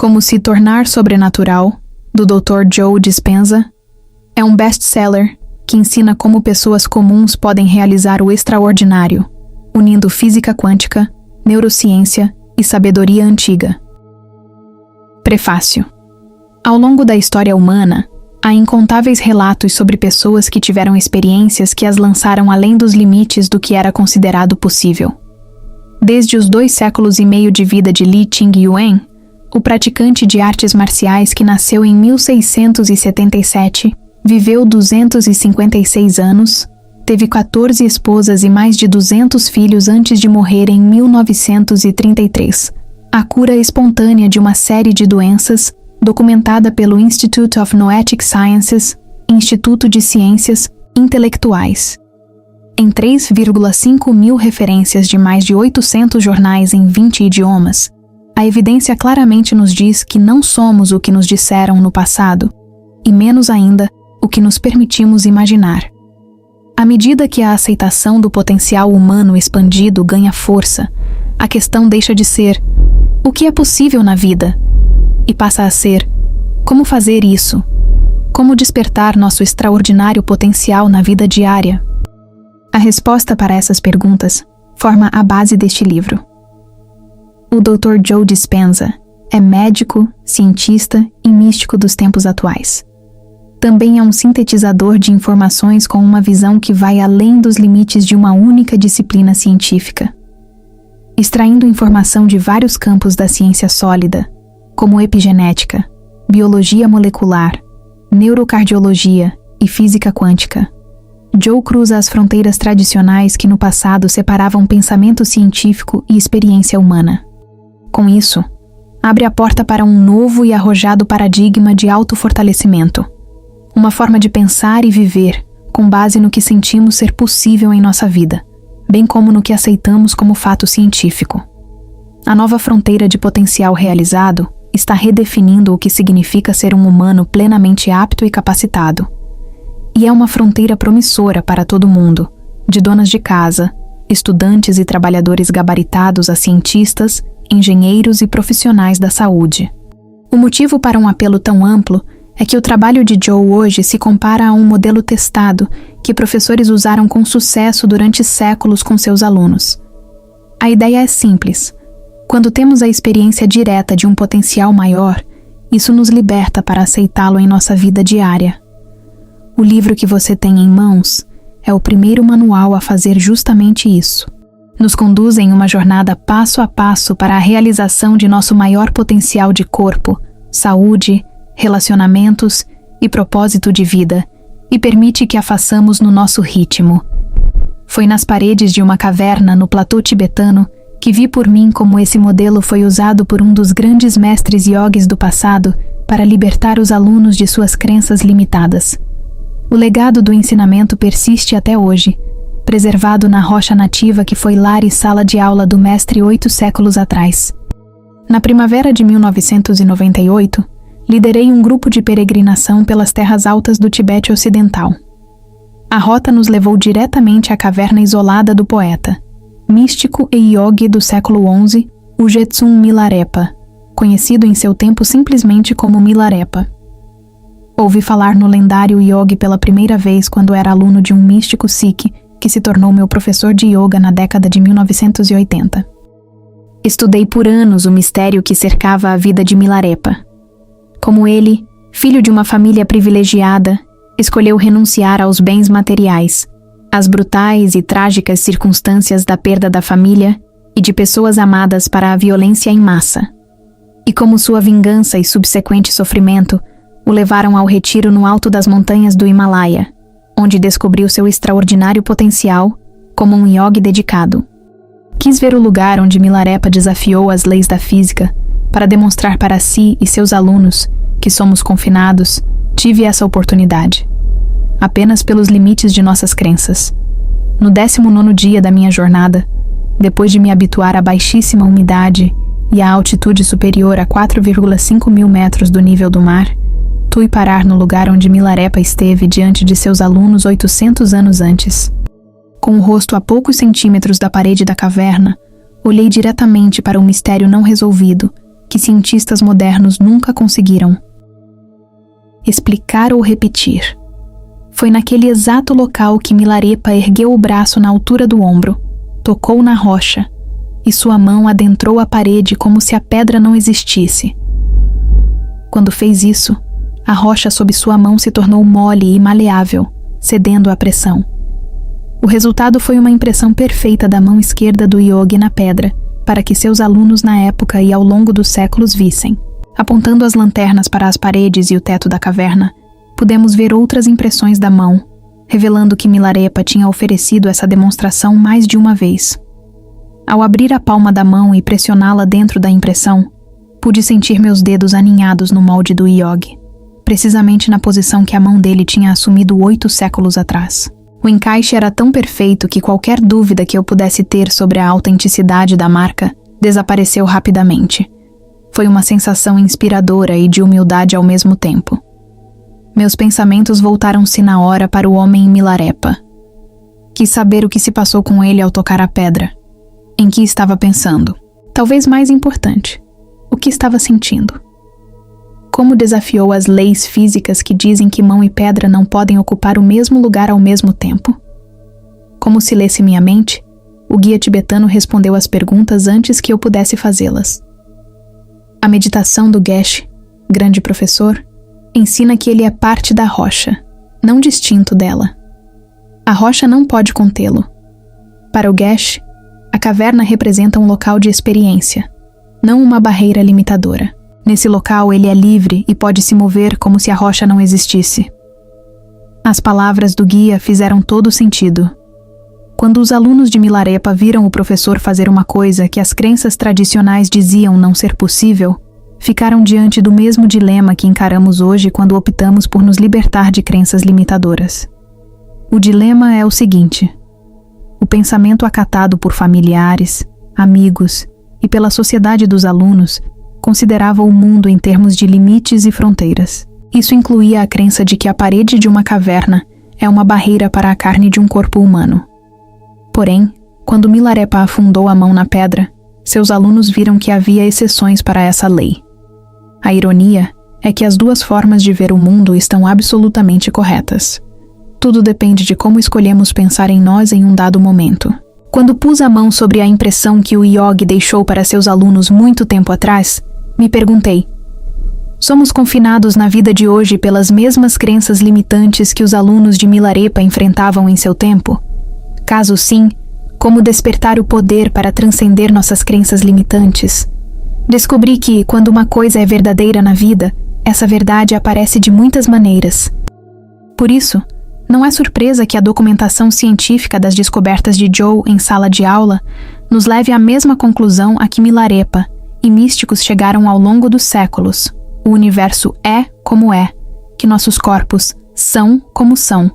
Como se tornar sobrenatural, do Dr. Joe Dispenza, é um best-seller que ensina como pessoas comuns podem realizar o extraordinário, unindo física quântica, neurociência e sabedoria antiga. Prefácio. Ao longo da história humana, há incontáveis relatos sobre pessoas que tiveram experiências que as lançaram além dos limites do que era considerado possível. Desde os 2 séculos e meio de vida de Li Qingyuan, o praticante de artes marciais que nasceu em 1677, viveu 256 anos, teve 14 esposas e mais de 200 filhos antes de morrer em 1933. A cura espontânea de uma série de doenças, documentada pelo Institute of Noetic Sciences, Instituto de Ciências Intelectuais. Em 3,5 mil referências de mais de 800 jornais em 20 idiomas, a evidência claramente nos diz que não somos o que nos disseram no passado, e menos ainda, o que nos permitimos imaginar. À medida que a aceitação do potencial humano expandido ganha força, a questão deixa de ser o que é possível na vida e passa a ser como fazer isso, como despertar nosso extraordinário potencial na vida diária. A resposta para essas perguntas forma a base deste livro. O Dr. Joe Dispenza é médico, cientista e místico dos tempos atuais. Também é um sintetizador de informações com uma visão que vai além dos limites de uma única disciplina científica. Extraindo informação de vários campos da ciência sólida, como epigenética, biologia molecular, neurocardiologia e física quântica, Joe cruza as fronteiras tradicionais que no passado separavam pensamento científico e experiência humana. Com isso, abre a porta para um novo e arrojado paradigma de autofortalecimento, uma forma de pensar e viver com base no que sentimos ser possível em nossa vida, bem como no que aceitamos como fato científico. A nova fronteira de potencial realizado está redefinindo o que significa ser um humano plenamente apto e capacitado. E é uma fronteira promissora para todo mundo, de donas de casa, estudantes e trabalhadores gabaritados a cientistas, engenheiros e profissionais da saúde. O motivo para um apelo tão amplo é que o trabalho de Joe hoje se compara a um modelo testado que professores usaram com sucesso durante séculos com seus alunos. A ideia é simples. Quando temos a experiência direta de um potencial maior, isso nos liberta para aceitá-lo em nossa vida diária. O livro que você tem em mãos é o primeiro manual a fazer justamente isso. Nos conduz em uma jornada passo a passo para a realização de nosso maior potencial de corpo, saúde, relacionamentos e propósito de vida, e permite que a façamos no nosso ritmo. Foi nas paredes de uma caverna no platô tibetano que vi por mim como esse modelo foi usado por um dos grandes mestres yogis do passado para libertar os alunos de suas crenças limitadas. O legado do ensinamento persiste até hoje, preservado na rocha nativa que foi lar e sala de aula do mestre 8 séculos atrás. Na primavera de 1998, liderei um grupo de peregrinação pelas terras altas do Tibete Ocidental. A rota nos levou diretamente à caverna isolada do poeta, místico e yogi do século XI, o Jetsun Milarepa, conhecido em seu tempo simplesmente como Milarepa. Ouvi falar no lendário yogi pela primeira vez quando era aluno de um místico Sikh que se tornou meu professor de yoga na década de 1980. Estudei por anos o mistério que cercava a vida de Milarepa. Como ele, filho de uma família privilegiada, escolheu renunciar aos bens materiais, às brutais e trágicas circunstâncias da perda da família e de pessoas amadas para a violência em massa. E como sua vingança e subsequente sofrimento o levaram ao retiro no alto das montanhas do Himalaia, onde descobriu seu extraordinário potencial como um yogi dedicado. Quis ver o lugar onde Milarepa desafiou as leis da física para demonstrar para si e seus alunos que somos confinados. Tive essa oportunidade, apenas pelos limites de nossas crenças. No 19º dia da minha jornada, depois de me habituar à baixíssima umidade e à altitude superior a 4,5 mil metros do nível do mar, fui parar no lugar onde Milarepa esteve diante de seus alunos 800 anos antes. Com o rosto a poucos centímetros da parede da caverna, olhei diretamente para um mistério não resolvido que cientistas modernos nunca conseguiram explicar ou repetir. Foi naquele exato local que Milarepa ergueu o braço na altura do ombro, tocou na rocha, e sua mão adentrou a parede como se a pedra não existisse. Quando fez isso, a rocha sob sua mão se tornou mole e maleável, cedendo à pressão. O resultado foi uma impressão perfeita da mão esquerda do yogi na pedra, para que seus alunos na época e ao longo dos séculos vissem. Apontando as lanternas para as paredes e o teto da caverna, pudemos ver outras impressões da mão, revelando que Milarepa tinha oferecido essa demonstração mais de uma vez. Ao abrir a palma da mão e pressioná-la dentro da impressão, pude sentir meus dedos aninhados no molde do yogi, precisamente na posição que a mão dele tinha assumido 8 séculos atrás. O encaixe era tão perfeito que qualquer dúvida que eu pudesse ter sobre a autenticidade da marca desapareceu rapidamente. Foi uma sensação inspiradora e de humildade ao mesmo tempo. Meus pensamentos voltaram-se na hora para o homem Milarepa. Quis saber o que se passou com ele ao tocar a pedra. Em que estava pensando? Talvez mais importante, o que estava sentindo? Como desafiou as leis físicas que dizem que mão e pedra não podem ocupar o mesmo lugar ao mesmo tempo? Como se lesse minha mente, o guia tibetano respondeu as perguntas antes que eu pudesse fazê-las. A meditação do Geshe, grande professor, ensina que ele é parte da rocha, não distinto dela. A rocha não pode contê-lo. Para o Geshe, a caverna representa um local de experiência, não uma barreira limitadora. Nesse local ele é livre e pode se mover como se a rocha não existisse. As palavras do guia fizeram todo sentido. Quando os alunos de Milarepa viram o professor fazer uma coisa que as crenças tradicionais diziam não ser possível, ficaram diante do mesmo dilema que encaramos hoje quando optamos por nos libertar de crenças limitadoras. O dilema é o seguinte: o pensamento acatado por familiares, amigos e pela sociedade dos alunos considerava o mundo em termos de limites e fronteiras. Isso incluía a crença de que a parede de uma caverna é uma barreira para a carne de um corpo humano. Porém, quando Milarepa afundou a mão na pedra, seus alunos viram que havia exceções para essa lei. A ironia é que as duas formas de ver o mundo estão absolutamente corretas. Tudo depende de como escolhemos pensar em nós em um dado momento. Quando pus a mão sobre a impressão que o yogi deixou para seus alunos muito tempo atrás, me perguntei: somos confinados na vida de hoje pelas mesmas crenças limitantes que os alunos de Milarepa enfrentavam em seu tempo? Caso sim, como despertar o poder para transcender nossas crenças limitantes? Descobri que, quando uma coisa é verdadeira na vida, essa verdade aparece de muitas maneiras. Por isso, não é surpresa que a documentação científica das descobertas de Joe em sala de aula nos leve à mesma conclusão a que Milarepa e místicos chegaram ao longo dos séculos. O universo é como é, que nossos corpos são como são,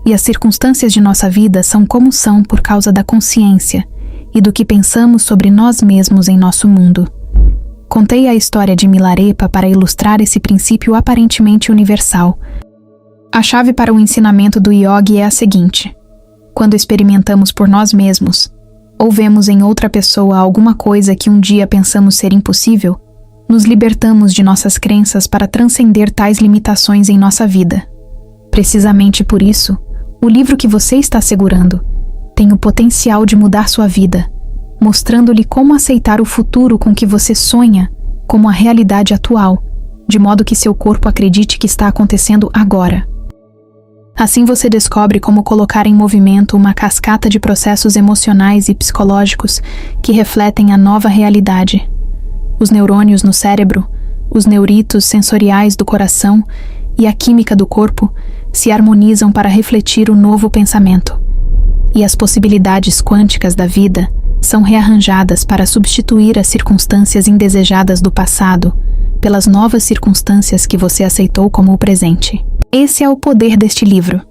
e as circunstâncias de nossa vida são como são por causa da consciência e do que pensamos sobre nós mesmos em nosso mundo. Contei a história de Milarepa para ilustrar esse princípio aparentemente universal. A chave para o ensinamento do yogi é a seguinte: quando experimentamos por nós mesmos, ou vemos em outra pessoa alguma coisa que um dia pensamos ser impossível, nos libertamos de nossas crenças para transcender tais limitações em nossa vida. Precisamente por isso, o livro que você está segurando tem o potencial de mudar sua vida, mostrando-lhe como aceitar o futuro com que você sonha como a realidade atual, de modo que seu corpo acredite que está acontecendo agora. Assim você descobre como colocar em movimento uma cascata de processos emocionais e psicológicos que refletem a nova realidade. Os neurônios no cérebro, os neuritos sensoriais do coração e a química do corpo se harmonizam para refletir o novo pensamento. E as possibilidades quânticas da vida são rearranjadas para substituir as circunstâncias indesejadas do passado pelas novas circunstâncias que você aceitou como o presente. Esse é o poder deste livro.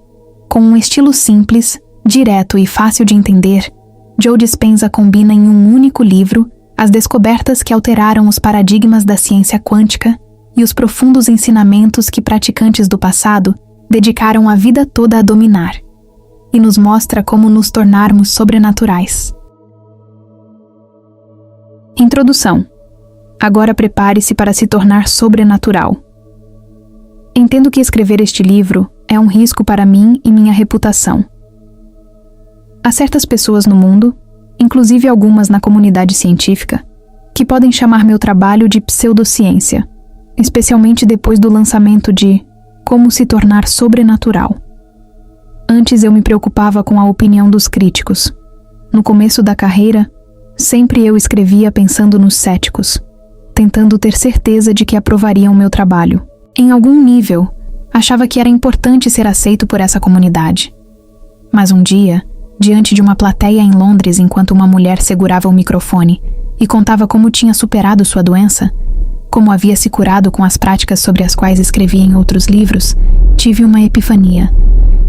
Com um estilo simples, direto e fácil de entender, Joe Dispenza combina em um único livro as descobertas que alteraram os paradigmas da ciência quântica e os profundos ensinamentos que praticantes do passado dedicaram a vida toda a dominar, e nos mostra como nos tornarmos sobrenaturais. Introdução. Agora prepare-se para se tornar sobrenatural. Entendo que escrever este livro é um risco para mim e minha reputação. Há certas pessoas no mundo, inclusive algumas na comunidade científica, que podem chamar meu trabalho de pseudociência, especialmente depois do lançamento de Como se tornar sobrenatural. Antes eu me preocupava com a opinião dos críticos. No começo da carreira, sempre eu escrevia pensando nos céticos, tentando ter certeza de que aprovariam meu trabalho. Em algum nível, achava que era importante ser aceito por essa comunidade. Mas um dia, diante de uma plateia em Londres enquanto uma mulher segurava o microfone e contava como tinha superado sua doença, como havia se curado com as práticas sobre as quais escrevia em outros livros, tive uma epifania.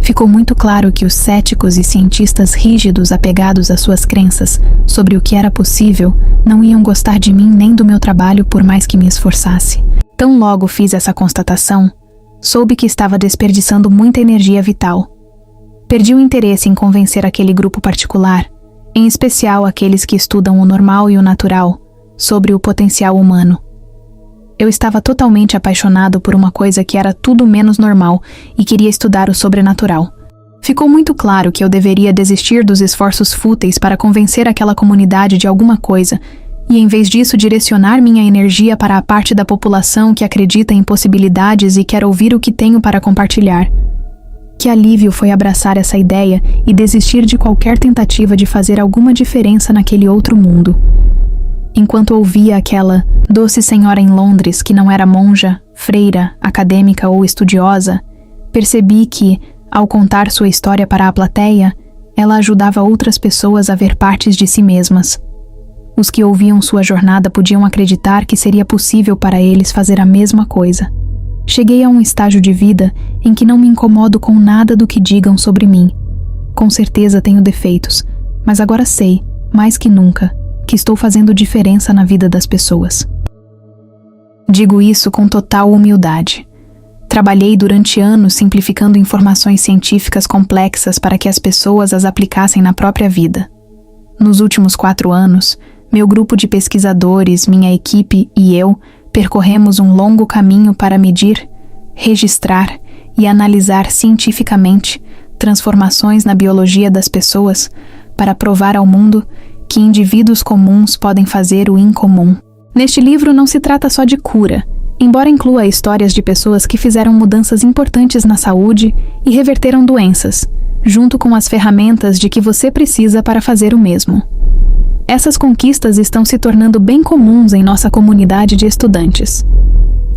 Ficou muito claro que os céticos e cientistas rígidos apegados às suas crenças sobre o que era possível não iam gostar de mim nem do meu trabalho por mais que me esforçasse. Tão logo fiz essa constatação, soube que estava desperdiçando muita energia vital. Perdi o interesse em convencer aquele grupo particular, em especial aqueles que estudam o normal e o natural, sobre o potencial humano. Eu estava totalmente apaixonado por uma coisa que era tudo menos normal e queria estudar o sobrenatural. Ficou muito claro que eu deveria desistir dos esforços fúteis para convencer aquela comunidade de alguma coisa e, em vez disso, direcionar minha energia para a parte da população que acredita em possibilidades e quer ouvir o que tenho para compartilhar. Que alívio foi abraçar essa ideia e desistir de qualquer tentativa de fazer alguma diferença naquele outro mundo. Enquanto ouvia aquela doce senhora em Londres que não era monja, freira, acadêmica ou estudiosa, percebi que, ao contar sua história para a plateia, ela ajudava outras pessoas a ver partes de si mesmas. Os que ouviam sua jornada podiam acreditar que seria possível para eles fazer a mesma coisa. Cheguei a um estágio de vida em que não me incomodo com nada do que digam sobre mim. Com certeza tenho defeitos, mas agora sei, mais que nunca, que estou fazendo diferença na vida das pessoas. Digo isso com total humildade. Trabalhei durante anos simplificando informações científicas complexas para que as pessoas as aplicassem na própria vida. Nos últimos 4 anos, meu grupo de pesquisadores, minha equipe e eu percorremos um longo caminho para medir, registrar e analisar cientificamente transformações na biologia das pessoas para provar ao mundo que indivíduos comuns podem fazer o incomum. Neste livro não se trata só de cura, embora inclua histórias de pessoas que fizeram mudanças importantes na saúde e reverteram doenças, junto com as ferramentas de que você precisa para fazer o mesmo. Essas conquistas estão se tornando bem comuns em nossa comunidade de estudantes.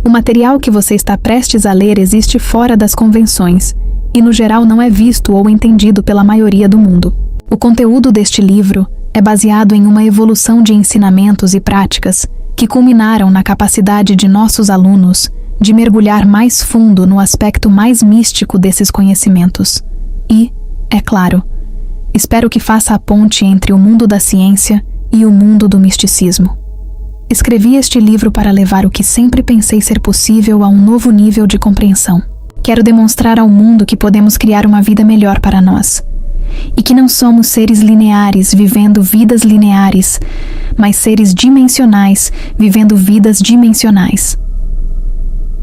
O material que você está prestes a ler existe fora das convenções e, no geral, não é visto ou entendido pela maioria do mundo. O conteúdo deste livro é baseado em uma evolução de ensinamentos e práticas que culminaram na capacidade de nossos alunos de mergulhar mais fundo no aspecto mais místico desses conhecimentos. E, é claro, espero que faça a ponte entre o mundo da ciência e o mundo do misticismo. Escrevi este livro para levar o que sempre pensei ser possível a um novo nível de compreensão. Quero demonstrar ao mundo que podemos criar uma vida melhor para nós. E que não somos seres lineares vivendo vidas lineares, mas seres dimensionais vivendo vidas dimensionais.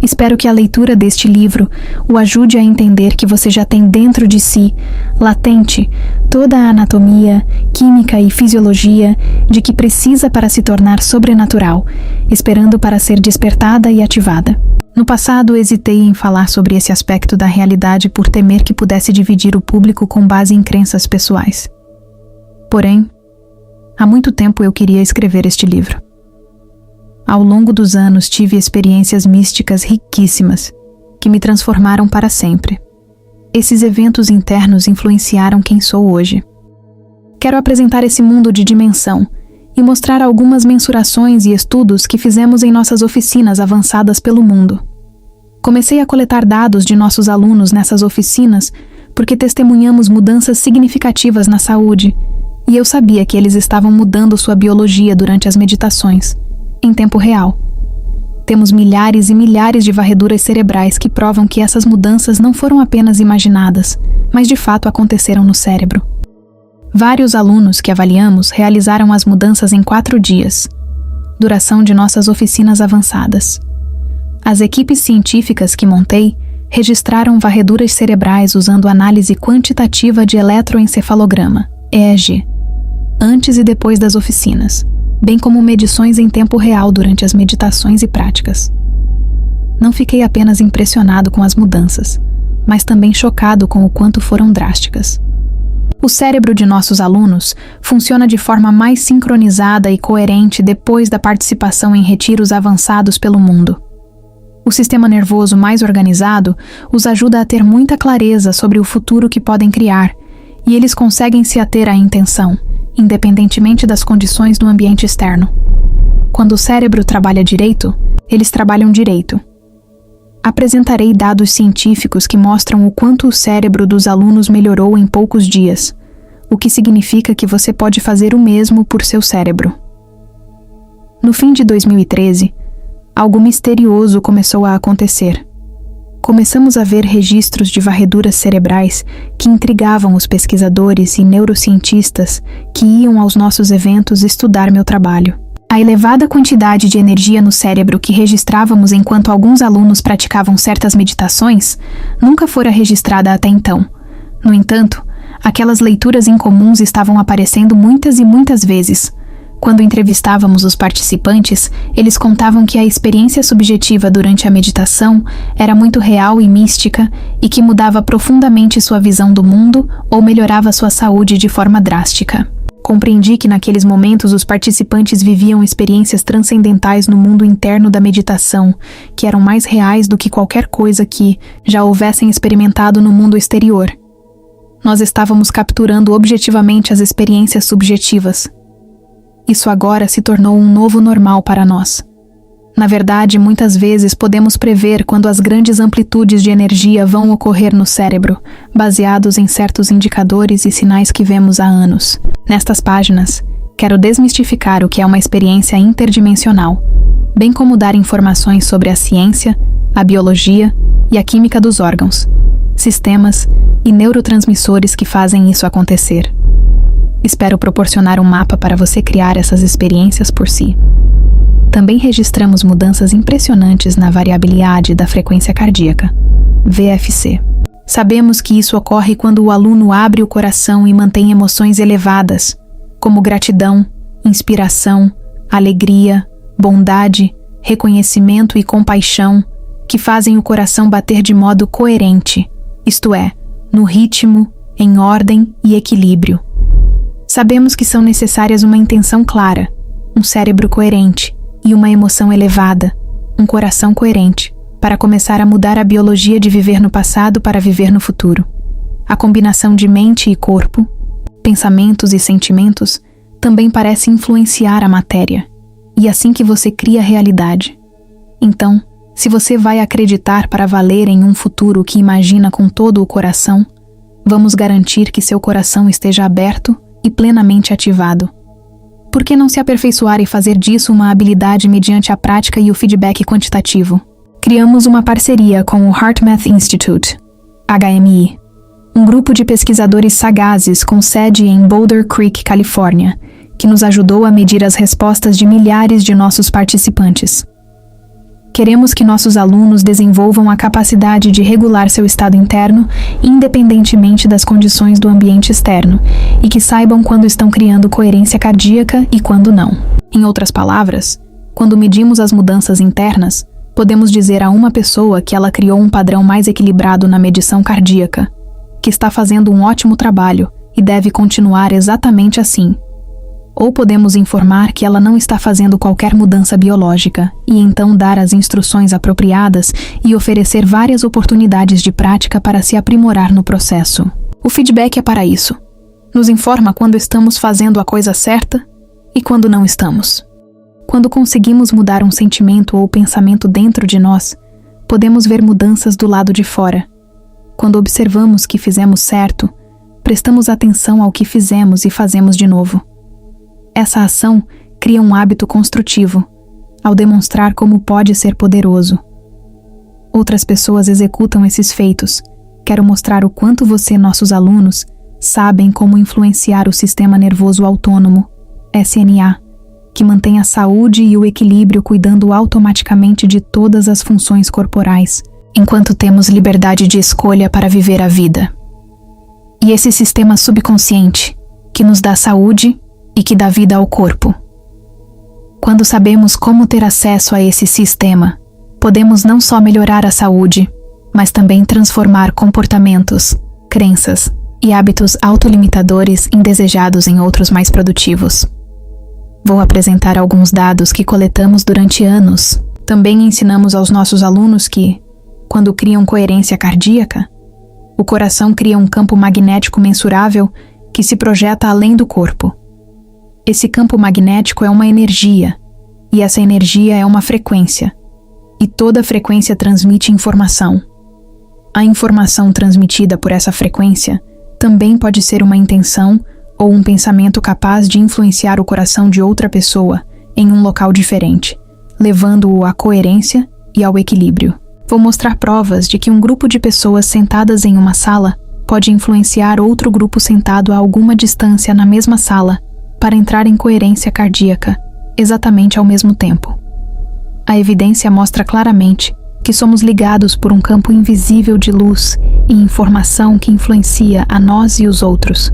Espero que a leitura deste livro o ajude a entender que você já tem dentro de si, latente, toda a anatomia, química e fisiologia de que precisa para se tornar sobrenatural, esperando para ser despertada e ativada. No passado, hesitei em falar sobre esse aspecto da realidade por temer que pudesse dividir o público com base em crenças pessoais. Porém, há muito tempo eu queria escrever este livro. Ao longo dos anos tive experiências místicas riquíssimas, que me transformaram para sempre. Esses eventos internos influenciaram quem sou hoje. Quero apresentar esse mundo de dimensão e mostrar algumas mensurações e estudos que fizemos em nossas oficinas avançadas pelo mundo. Comecei a coletar dados de nossos alunos nessas oficinas porque testemunhamos mudanças significativas na saúde, e eu sabia que eles estavam mudando sua biologia durante as meditações, em tempo real. Temos milhares e milhares de varreduras cerebrais que provam que essas mudanças não foram apenas imaginadas, mas de fato aconteceram no cérebro. Vários alunos que avaliamos realizaram as mudanças em 4 dias. duração de nossas oficinas avançadas. As equipes científicas que montei registraram varreduras cerebrais usando análise quantitativa de eletroencefalograma, EEG, antes e depois das oficinas, bem como medições em tempo real durante as meditações e práticas. Não fiquei apenas impressionado com as mudanças, mas também chocado com o quanto foram drásticas. O cérebro de nossos alunos funciona de forma mais sincronizada e coerente depois da participação em retiros avançados pelo mundo. O sistema nervoso mais organizado os ajuda a ter muita clareza sobre o futuro que podem criar, e eles conseguem se ater à intenção, independentemente das condições do ambiente externo. Quando o cérebro trabalha direito, eles trabalham direito. Apresentarei dados científicos que mostram o quanto o cérebro dos alunos melhorou em poucos dias, o que significa que você pode fazer o mesmo por seu cérebro. No fim de 2013, algo misterioso começou a acontecer. Começamos a ver registros de varreduras cerebrais que intrigavam os pesquisadores e neurocientistas que iam aos nossos eventos estudar meu trabalho. A elevada quantidade de energia no cérebro que registrávamos enquanto alguns alunos praticavam certas meditações nunca fora registrada até então. No entanto, aquelas leituras incomuns estavam aparecendo muitas e muitas vezes. Quando entrevistávamos os participantes, eles contavam que a experiência subjetiva durante a meditação era muito real e mística e que mudava profundamente sua visão do mundo ou melhorava sua saúde de forma drástica. Compreendi que naqueles momentos os participantes viviam experiências transcendentais no mundo interno da meditação, que eram mais reais do que qualquer coisa que já houvessem experimentado no mundo exterior. Nós estávamos capturando objetivamente as experiências subjetivas. Isso agora se tornou um novo normal para nós. Na verdade, muitas vezes podemos prever quando as grandes amplitudes de energia vão ocorrer no cérebro, baseados em certos indicadores e sinais que vemos há anos. Nestas páginas, quero desmistificar o que é uma experiência interdimensional, bem como dar informações sobre a ciência, a biologia e a química dos órgãos, sistemas e neurotransmissores que fazem isso acontecer. Espero proporcionar um mapa para você criar essas experiências por si. Também registramos mudanças impressionantes na variabilidade da frequência cardíaca, VFC. Sabemos que isso ocorre quando o aluno abre o coração e mantém emoções elevadas, como gratidão, inspiração, alegria, bondade, reconhecimento e compaixão, que fazem o coração bater de modo coerente, isto é, no ritmo, em ordem e equilíbrio. Sabemos que são necessárias uma intenção clara, um cérebro coerente e uma emoção elevada, um coração coerente, para começar a mudar a biologia de viver no passado para viver no futuro. A combinação de mente e corpo, pensamentos e sentimentos, também parece influenciar a matéria, e assim que você cria a realidade. Então, se você vai acreditar para valer em um futuro que imagina com todo o coração, vamos garantir que seu coração esteja aberto e plenamente ativado. Por que não se aperfeiçoar e fazer disso uma habilidade mediante a prática e o feedback quantitativo? Criamos uma parceria com o HeartMath Institute, HMI, um grupo de pesquisadores sagazes com sede em Boulder Creek, Califórnia, que nos ajudou a medir as respostas de milhares de nossos participantes. Queremos que nossos alunos desenvolvam a capacidade de regular seu estado interno, independentemente das condições do ambiente externo, e que saibam quando estão criando coerência cardíaca e quando não. Em outras palavras, quando medimos as mudanças internas, podemos dizer a uma pessoa que ela criou um padrão mais equilibrado na medição cardíaca, que está fazendo um ótimo trabalho e deve continuar exatamente assim. Ou podemos informar que ela não está fazendo qualquer mudança biológica e então dar as instruções apropriadas e oferecer várias oportunidades de prática para se aprimorar no processo. O feedback é para isso. Nos informa quando estamos fazendo a coisa certa e quando não estamos. Quando conseguimos mudar um sentimento ou pensamento dentro de nós, podemos ver mudanças do lado de fora. Quando observamos que fizemos certo, prestamos atenção ao que fizemos e fazemos de novo. Essa ação cria um hábito construtivo, ao demonstrar como pode ser poderoso. Outras pessoas executam esses feitos. Quero mostrar o quanto você, nossos alunos, sabem como influenciar o sistema nervoso autônomo, SNA, que mantém a saúde e o equilíbrio cuidando automaticamente de todas as funções corporais, enquanto temos liberdade de escolha para viver a vida. E esse sistema subconsciente, que nos dá saúde e que dá vida ao corpo. Quando sabemos como ter acesso a esse sistema, podemos não só melhorar a saúde, mas também transformar comportamentos, crenças e hábitos autolimitadores indesejados em outros mais produtivos. Vou apresentar alguns dados que coletamos durante anos. Também ensinamos aos nossos alunos que, quando criam coerência cardíaca, o coração cria um campo magnético mensurável que se projeta além do corpo. Esse campo magnético é uma energia, e essa energia é uma frequência, e toda frequência transmite informação. A informação transmitida por essa frequência também pode ser uma intenção ou um pensamento capaz de influenciar o coração de outra pessoa em um local diferente, levando-o à coerência e ao equilíbrio. Vou mostrar provas de que um grupo de pessoas sentadas em uma sala pode influenciar outro grupo sentado a alguma distância na mesma sala para entrar em coerência cardíaca, exatamente ao mesmo tempo. A evidência mostra claramente que somos ligados por um campo invisível de luz e informação que influencia a nós e os outros.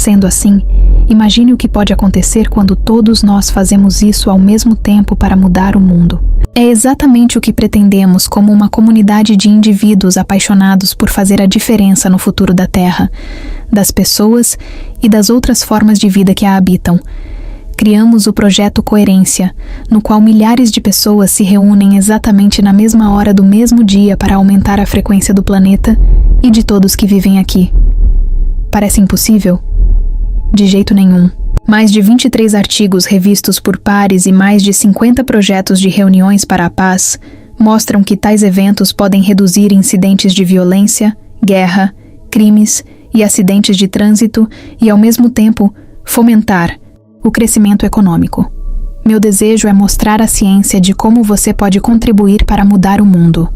Sendo assim, imagine o que pode acontecer quando todos nós fazemos isso ao mesmo tempo para mudar o mundo. É exatamente o que pretendemos como uma comunidade de indivíduos apaixonados por fazer a diferença no futuro da Terra, das pessoas e das outras formas de vida que a habitam. Criamos o projeto Coerência, no qual milhares de pessoas se reúnem exatamente na mesma hora do mesmo dia para aumentar a frequência do planeta e de todos que vivem aqui. Parece impossível? De jeito nenhum. Mais de 23 artigos revistos por pares e mais de 50 projetos de reuniões para a paz mostram que tais eventos podem reduzir incidentes de violência, guerra, crimes e acidentes de trânsito e, ao mesmo tempo, fomentar o crescimento econômico. Meu desejo é mostrar a ciência de como você pode contribuir para mudar o mundo.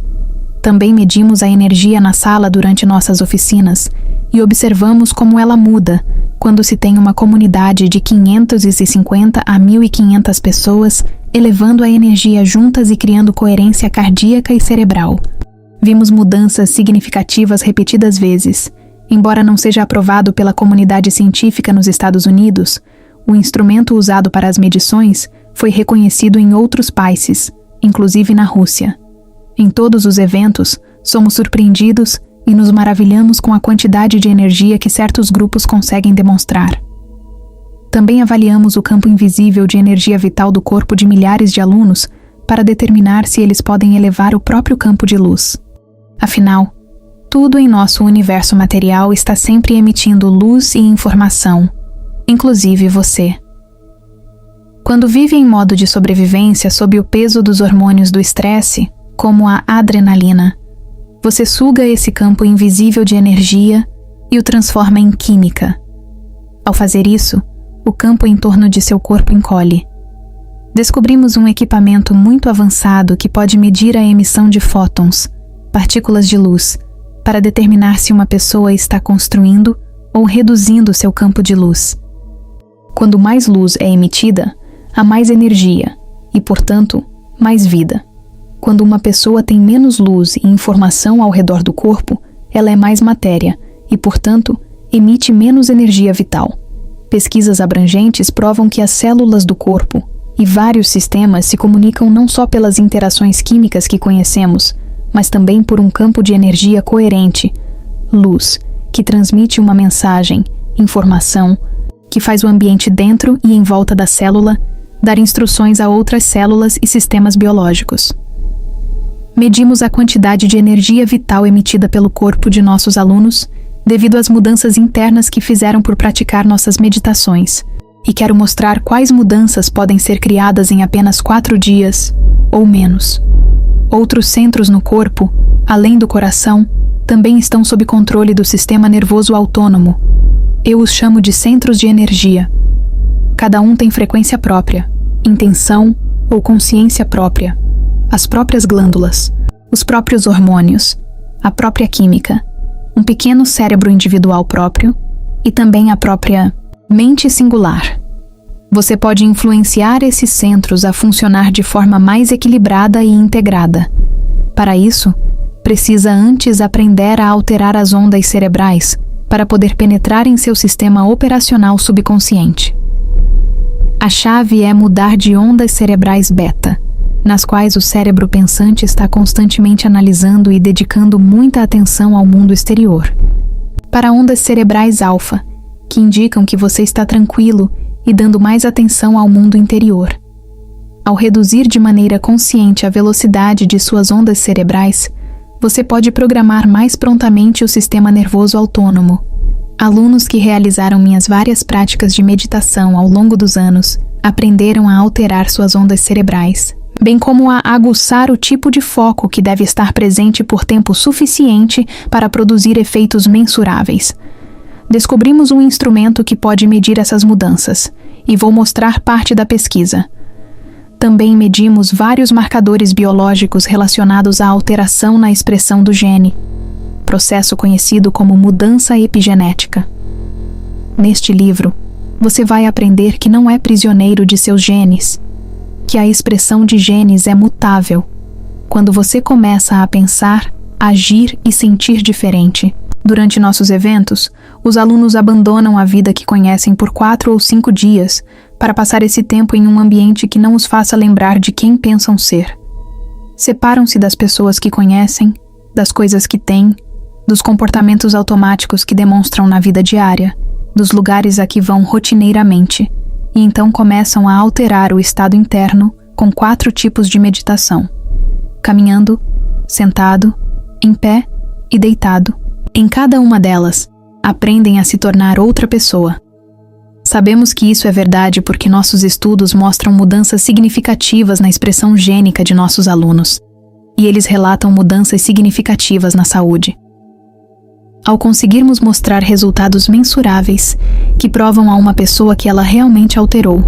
Também medimos a energia na sala durante nossas oficinas e observamos como ela muda quando se tem uma comunidade de 550 a 1.500 pessoas elevando a energia juntas e criando coerência cardíaca e cerebral. Vimos mudanças significativas repetidas vezes. Embora não seja aprovado pela comunidade científica nos Estados Unidos, o instrumento usado para as medições foi reconhecido em outros países, inclusive na Rússia. Em todos os eventos, somos surpreendidos e nos maravilhamos com a quantidade de energia que certos grupos conseguem demonstrar. Também avaliamos o campo invisível de energia vital do corpo de milhares de alunos para determinar se eles podem elevar o próprio campo de luz. Afinal, tudo em nosso universo material está sempre emitindo luz e informação, inclusive você. Quando vive em modo de sobrevivência sob o peso dos hormônios do estresse, como a adrenalina, você suga esse campo invisível de energia e o transforma em química. Ao fazer isso, o campo em torno de seu corpo encolhe. Descobrimos um equipamento muito avançado que pode medir a emissão de fótons, partículas de luz, para determinar se uma pessoa está construindo ou reduzindo seu campo de luz. Quando mais luz é emitida, há mais energia e, portanto, mais vida. Quando uma pessoa tem menos luz e informação ao redor do corpo, ela é mais matéria e, portanto, emite menos energia vital. Pesquisas abrangentes provam que as células do corpo e vários sistemas se comunicam não só pelas interações químicas que conhecemos, mas também por um campo de energia coerente, luz, que transmite uma mensagem, informação, que faz o ambiente dentro e em volta da célula dar instruções a outras células e sistemas biológicos. Medimos a quantidade de energia vital emitida pelo corpo de nossos alunos devido às mudanças internas que fizeram por praticar nossas meditações, e quero mostrar quais mudanças podem ser criadas em apenas 4 dias ou menos. Outros centros no corpo, além do coração, também estão sob controle do sistema nervoso autônomo. Eu os chamo de centros de energia. Cada um tem frequência própria, intenção ou consciência própria, as próprias glândulas, os próprios hormônios, a própria química, um pequeno cérebro individual próprio e também a própria mente singular. Você pode influenciar esses centros a funcionar de forma mais equilibrada e integrada. Para isso, precisa antes aprender a alterar as ondas cerebrais para poder penetrar em seu sistema operacional subconsciente. A chave é mudar de ondas cerebrais beta, nas quais o cérebro pensante está constantemente analisando e dedicando muita atenção ao mundo exterior, para ondas cerebrais alfa, que indicam que você está tranquilo e dando mais atenção ao mundo interior. Ao reduzir de maneira consciente a velocidade de suas ondas cerebrais, você pode programar mais prontamente o sistema nervoso autônomo. Alunos que realizaram minhas várias práticas de meditação ao longo dos anos aprenderam a alterar suas ondas cerebrais, bem como a aguçar o tipo de foco que deve estar presente por tempo suficiente para produzir efeitos mensuráveis. Descobrimos um instrumento que pode medir essas mudanças, e vou mostrar parte da pesquisa. Também medimos vários marcadores biológicos relacionados à alteração na expressão do gene, processo conhecido como mudança epigenética. Neste livro, você vai aprender que não é prisioneiro de seus genes, que a expressão de genes é mutável, quando você começa a pensar, agir e sentir diferente. Durante nossos eventos, os alunos abandonam a vida que conhecem por 4 ou 5 dias para passar esse tempo em um ambiente que não os faça lembrar de quem pensam ser. Separam-se das pessoas que conhecem, das coisas que têm, dos comportamentos automáticos que demonstram na vida diária, dos lugares a que vão rotineiramente, e então começam a alterar o estado interno com 4 tipos de meditação: caminhando, sentado, em pé e deitado. Em cada uma delas, aprendem a se tornar outra pessoa. Sabemos que isso é verdade porque nossos estudos mostram mudanças significativas na expressão gênica de nossos alunos, e eles relatam mudanças significativas na saúde. Ao conseguirmos mostrar resultados mensuráveis que provam a uma pessoa que ela realmente alterou,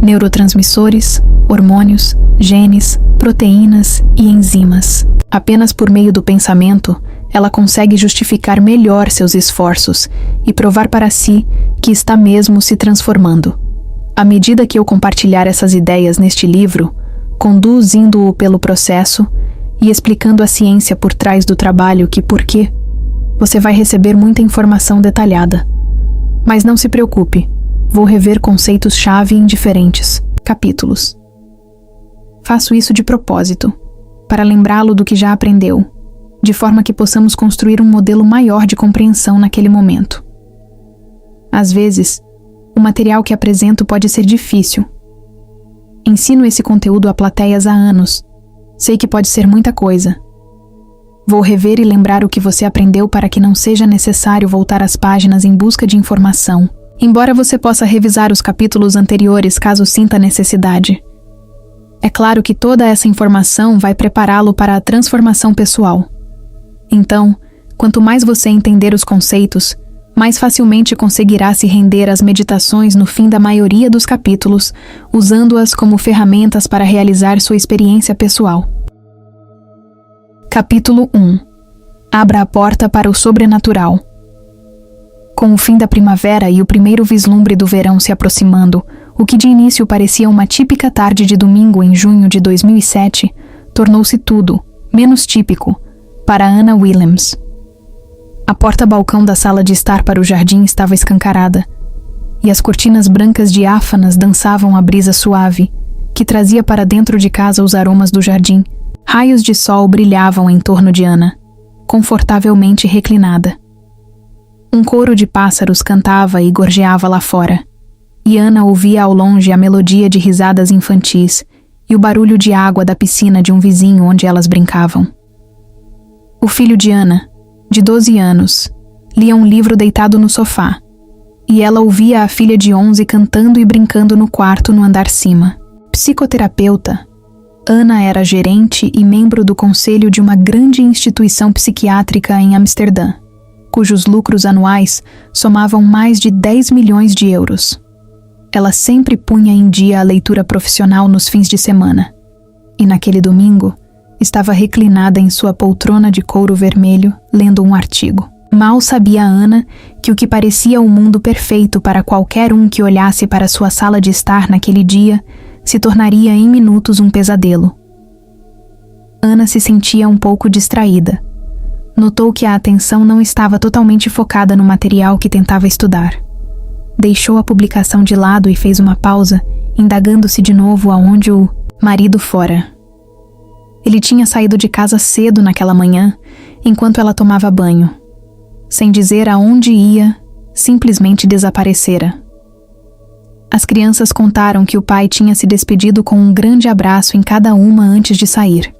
neurotransmissores, hormônios, genes, proteínas e enzimas, apenas por meio do pensamento, ela consegue justificar melhor seus esforços e provar para si que está mesmo se transformando. À medida que eu compartilhar essas ideias neste livro, conduzindo-o pelo processo e explicando a ciência por trás do trabalho que por quê, você vai receber muita informação detalhada. Mas não se preocupe, vou rever conceitos-chave em diferentes capítulos. Faço isso de propósito, para lembrá-lo do que já aprendeu, de forma que possamos construir um modelo maior de compreensão naquele momento. Às vezes, o material que apresento pode ser difícil. Ensino esse conteúdo a plateias há anos. Sei que pode ser muita coisa. Vou rever e lembrar o que você aprendeu para que não seja necessário voltar às páginas em busca de informação, embora você possa revisar os capítulos anteriores caso sinta necessidade. É claro que toda essa informação vai prepará-lo para a transformação pessoal. Então, quanto mais você entender os conceitos, mais facilmente conseguirá se render às meditações no fim da maioria dos capítulos, usando-as como ferramentas para realizar sua experiência pessoal. Capítulo 1. Abra a porta para o sobrenatural. Com o fim da primavera e o primeiro vislumbre do verão se aproximando, o que de início parecia uma típica tarde de domingo em junho de 2007, tornou-se tudo, menos típico, para Anna Williams. A porta-balcão da sala de estar para o jardim estava escancarada, e as cortinas brancas diáfanas dançavam a brisa suave, que trazia para dentro de casa os aromas do jardim. Raios de sol brilhavam em torno de Anna, confortavelmente reclinada. Um coro de pássaros cantava e gorjeava lá fora, e Anna ouvia ao longe a melodia de risadas infantis e o barulho de água da piscina de um vizinho onde elas brincavam. O filho de Anna, de 12 anos, lia um livro deitado no sofá, e ela ouvia a filha de 11 cantando e brincando no quarto no andar cima. Psicoterapeuta, Anna era gerente e membro do conselho de uma grande instituição psiquiátrica em Amsterdã, cujos lucros anuais somavam mais de 10 milhões de euros. Ela sempre punha em dia a leitura profissional nos fins de semana, e naquele domingo, estava reclinada em sua poltrona de couro vermelho, lendo um artigo. Mal sabia Ana que o que parecia o mundo perfeito para qualquer um que olhasse para sua sala de estar naquele dia se tornaria em minutos um pesadelo. Ana se sentia um pouco distraída. Notou que a atenção não estava totalmente focada no material que tentava estudar. Deixou a publicação de lado e fez uma pausa, indagando-se de novo aonde o marido fora. Ele tinha saído de casa cedo naquela manhã, enquanto ela tomava banho. Sem dizer aonde ia, simplesmente desaparecera. As crianças contaram que o pai tinha se despedido com um grande abraço em cada uma antes de sair.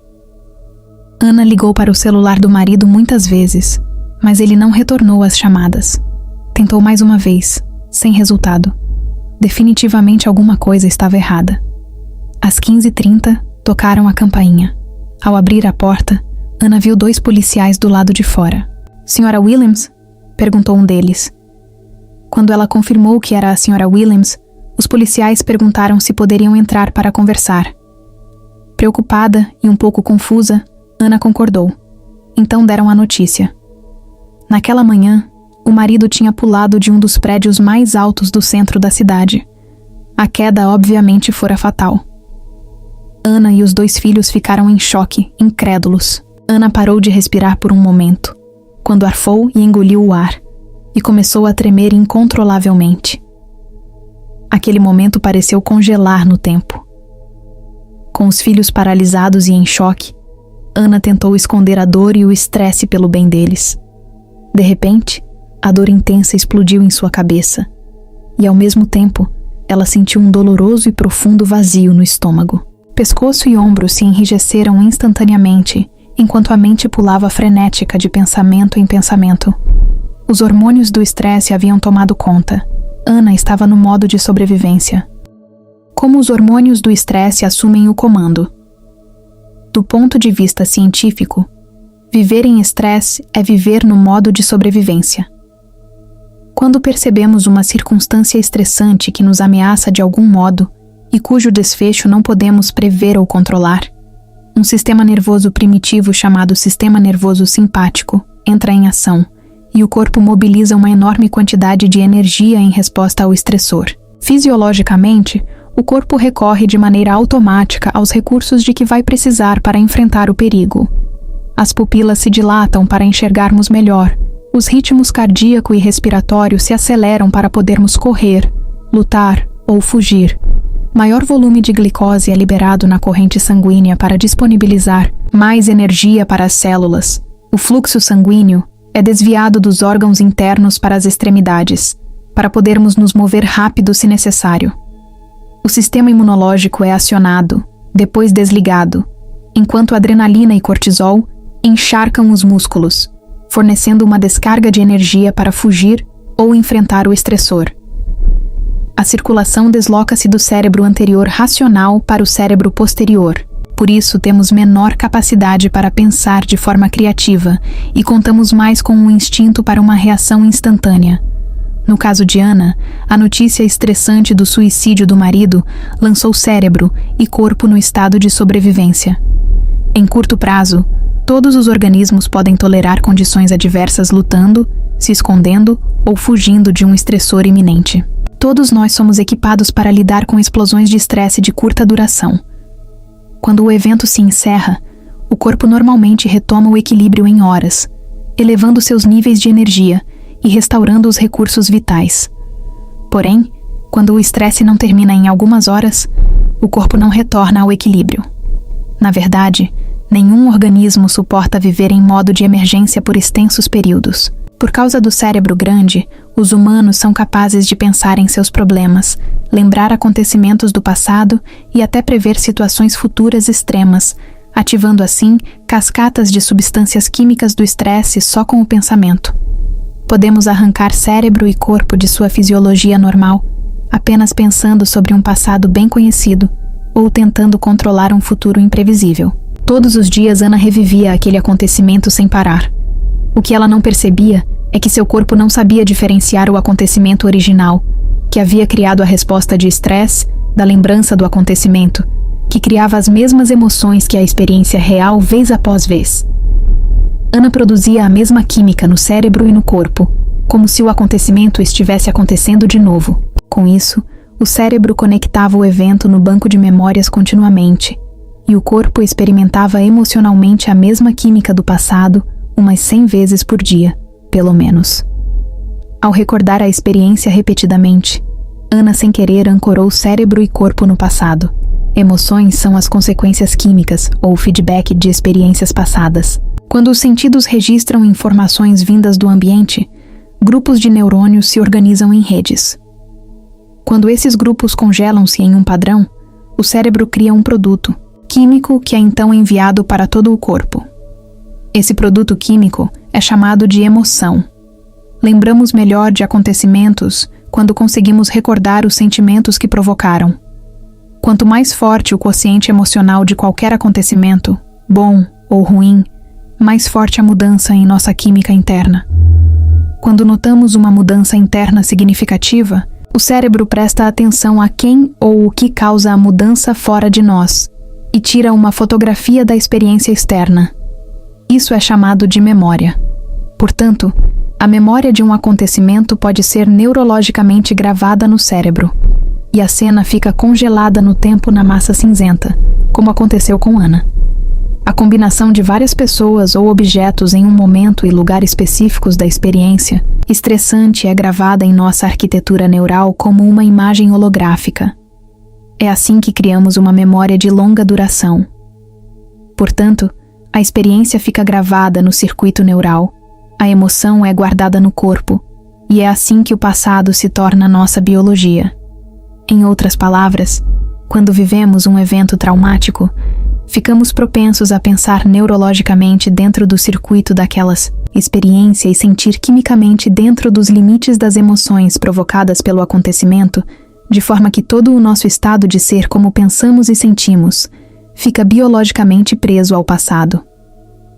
Ana ligou para o celular do marido muitas vezes, mas ele não retornou às chamadas. Tentou mais uma vez, sem resultado. Definitivamente alguma coisa estava errada. Às 15h30, tocaram a campainha. Ao abrir a porta, Ana viu 2 policiais do lado de fora. "Senhora Williams?" perguntou um deles. Quando ela confirmou que era a senhora Williams, os policiais perguntaram se poderiam entrar para conversar. Preocupada e um pouco confusa, Ana concordou. Então deram a notícia. Naquela manhã, o marido tinha pulado de um dos prédios mais altos do centro da cidade. A queda obviamente fora fatal. Ana e os 2 filhos ficaram em choque, incrédulos. Ana parou de respirar por um momento, quando arfou e engoliu o ar, e começou a tremer incontrolavelmente. Aquele momento pareceu congelar no tempo. Com os filhos paralisados e em choque, Ana tentou esconder a dor e o estresse pelo bem deles. De repente, a dor intensa explodiu em sua cabeça, e ao mesmo tempo, ela sentiu um doloroso e profundo vazio no estômago. Pescoço e ombros se enrijeceram instantaneamente, enquanto a mente pulava frenética de pensamento em pensamento. Os hormônios do estresse haviam tomado conta. Ana estava no modo de sobrevivência. Como os hormônios do estresse assumem o comando? Do ponto de vista científico, viver em estresse é viver no modo de sobrevivência. Quando percebemos uma circunstância estressante que nos ameaça de algum modo e cujo desfecho não podemos prever ou controlar, um sistema nervoso primitivo chamado sistema nervoso simpático entra em ação e o corpo mobiliza uma enorme quantidade de energia em resposta ao estressor. Fisiologicamente, o corpo recorre de maneira automática aos recursos de que vai precisar para enfrentar o perigo. As pupilas se dilatam para enxergarmos melhor, os ritmos cardíaco e respiratório se aceleram para podermos correr, lutar ou fugir. Maior volume de glicose é liberado na corrente sanguínea para disponibilizar mais energia para as células. O fluxo sanguíneo é desviado dos órgãos internos para as extremidades, para podermos nos mover rápido se necessário. O sistema imunológico é acionado, depois desligado, enquanto adrenalina e cortisol encharcam os músculos, fornecendo uma descarga de energia para fugir ou enfrentar o estressor. A circulação desloca-se do cérebro anterior racional para o cérebro posterior. Por isso, temos menor capacidade para pensar de forma criativa e contamos mais com um instinto para uma reação instantânea. No caso de Ana, a notícia estressante do suicídio do marido lançou cérebro e corpo no estado de sobrevivência. Em curto prazo, todos os organismos podem tolerar condições adversas lutando, se escondendo ou fugindo de um estressor iminente. Todos nós somos equipados para lidar com explosões de estresse de curta duração. Quando o evento se encerra, o corpo normalmente retoma o equilíbrio em horas, elevando seus níveis de energia e restaurando os recursos vitais. Porém, quando o estresse não termina em algumas horas, o corpo não retorna ao equilíbrio. Na verdade, nenhum organismo suporta viver em modo de emergência por extensos períodos. Por causa do cérebro grande, os humanos são capazes de pensar em seus problemas, lembrar acontecimentos do passado e até prever situações futuras extremas, ativando assim cascatas de substâncias químicas do estresse só com o pensamento. Podemos arrancar cérebro e corpo de sua fisiologia normal, apenas pensando sobre um passado bem conhecido ou tentando controlar um futuro imprevisível. Todos os dias Ana revivia aquele acontecimento sem parar. O que ela não percebia é que seu corpo não sabia diferenciar o acontecimento original, que havia criado a resposta de estresse, da lembrança do acontecimento, que criava as mesmas emoções que a experiência real vez após vez. Ana produzia a mesma química no cérebro e no corpo, como se o acontecimento estivesse acontecendo de novo. Com isso, o cérebro conectava o evento no banco de memórias continuamente, e o corpo experimentava emocionalmente a mesma química do passado umas 100 vezes por dia, pelo menos. Ao recordar a experiência repetidamente, Ana sem querer ancorou cérebro e corpo no passado. Emoções são as consequências químicas ou feedback de experiências passadas. Quando os sentidos registram informações vindas do ambiente, grupos de neurônios se organizam em redes. Quando esses grupos congelam-se em um padrão, o cérebro cria um produto químico que é então enviado para todo o corpo. Esse produto químico é chamado de emoção. Lembramos melhor de acontecimentos quando conseguimos recordar os sentimentos que provocaram. Quanto mais forte o quociente emocional de qualquer acontecimento, bom ou ruim, mais forte a mudança em nossa química interna. Quando notamos uma mudança interna significativa, o cérebro presta atenção a quem ou o que causa a mudança fora de nós e tira uma fotografia da experiência externa. Isso é chamado de memória. Portanto, a memória de um acontecimento pode ser neurologicamente gravada no cérebro, e a cena fica congelada no tempo na massa cinzenta, como aconteceu com Ana. A combinação de várias pessoas ou objetos em um momento e lugar específicos da experiência estressante é gravada em nossa arquitetura neural como uma imagem holográfica. É assim que criamos uma memória de longa duração. Portanto, a experiência fica gravada no circuito neural, a emoção é guardada no corpo, e é assim que o passado se torna nossa biologia. Em outras palavras, quando vivemos um evento traumático, ficamos propensos a pensar neurologicamente dentro do circuito daquelas experiências e sentir quimicamente dentro dos limites das emoções provocadas pelo acontecimento, de forma que todo o nosso estado de ser como pensamos e sentimos fica biologicamente preso ao passado.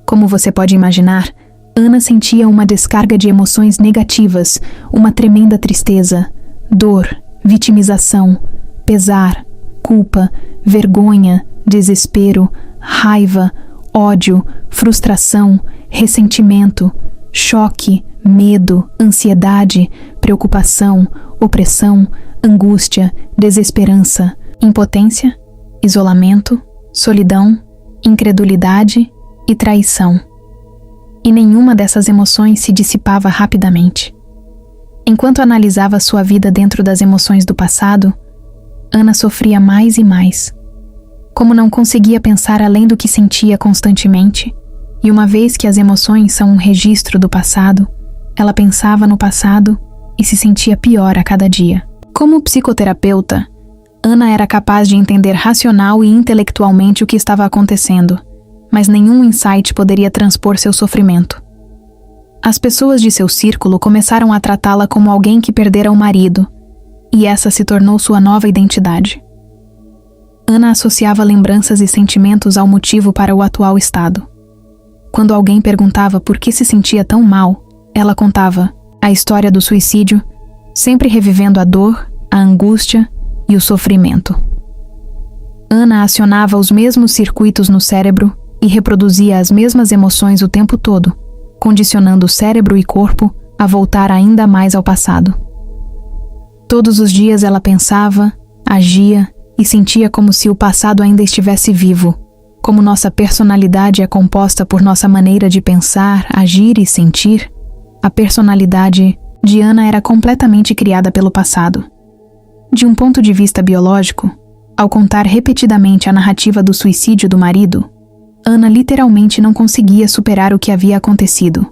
Como você pode imaginar, Ana sentia uma descarga de emoções negativas, uma tremenda tristeza, dor, vitimização, pesar, culpa, vergonha, desespero, raiva, ódio, frustração, ressentimento, choque, medo, ansiedade, preocupação, opressão, angústia, desesperança, impotência, isolamento, solidão, incredulidade e traição. E nenhuma dessas emoções se dissipava rapidamente. Enquanto analisava sua vida dentro das emoções do passado, Ana sofria mais e mais. Como não conseguia pensar além do que sentia constantemente, e uma vez que as emoções são um registro do passado, ela pensava no passado e se sentia pior a cada dia. Como psicoterapeuta, Ana era capaz de entender racional e intelectualmente o que estava acontecendo, mas nenhum insight poderia transpor seu sofrimento. As pessoas de seu círculo começaram a tratá-la como alguém que perdera o marido, e essa se tornou sua nova identidade. Ana associava lembranças e sentimentos ao motivo para o atual estado. Quando alguém perguntava por que se sentia tão mal, ela contava a história do suicídio, sempre revivendo a dor, a angústia e o sofrimento. Ana acionava os mesmos circuitos no cérebro e reproduzia as mesmas emoções o tempo todo, condicionando o cérebro e corpo a voltar ainda mais ao passado. Todos os dias ela pensava, agia e sentia como se o passado ainda estivesse vivo. Como nossa personalidade é composta por nossa maneira de pensar, agir e sentir, a personalidade de Ana era completamente criada pelo passado. De um ponto de vista biológico, ao contar repetidamente a narrativa do suicídio do marido, Ana literalmente não conseguia superar o que havia acontecido.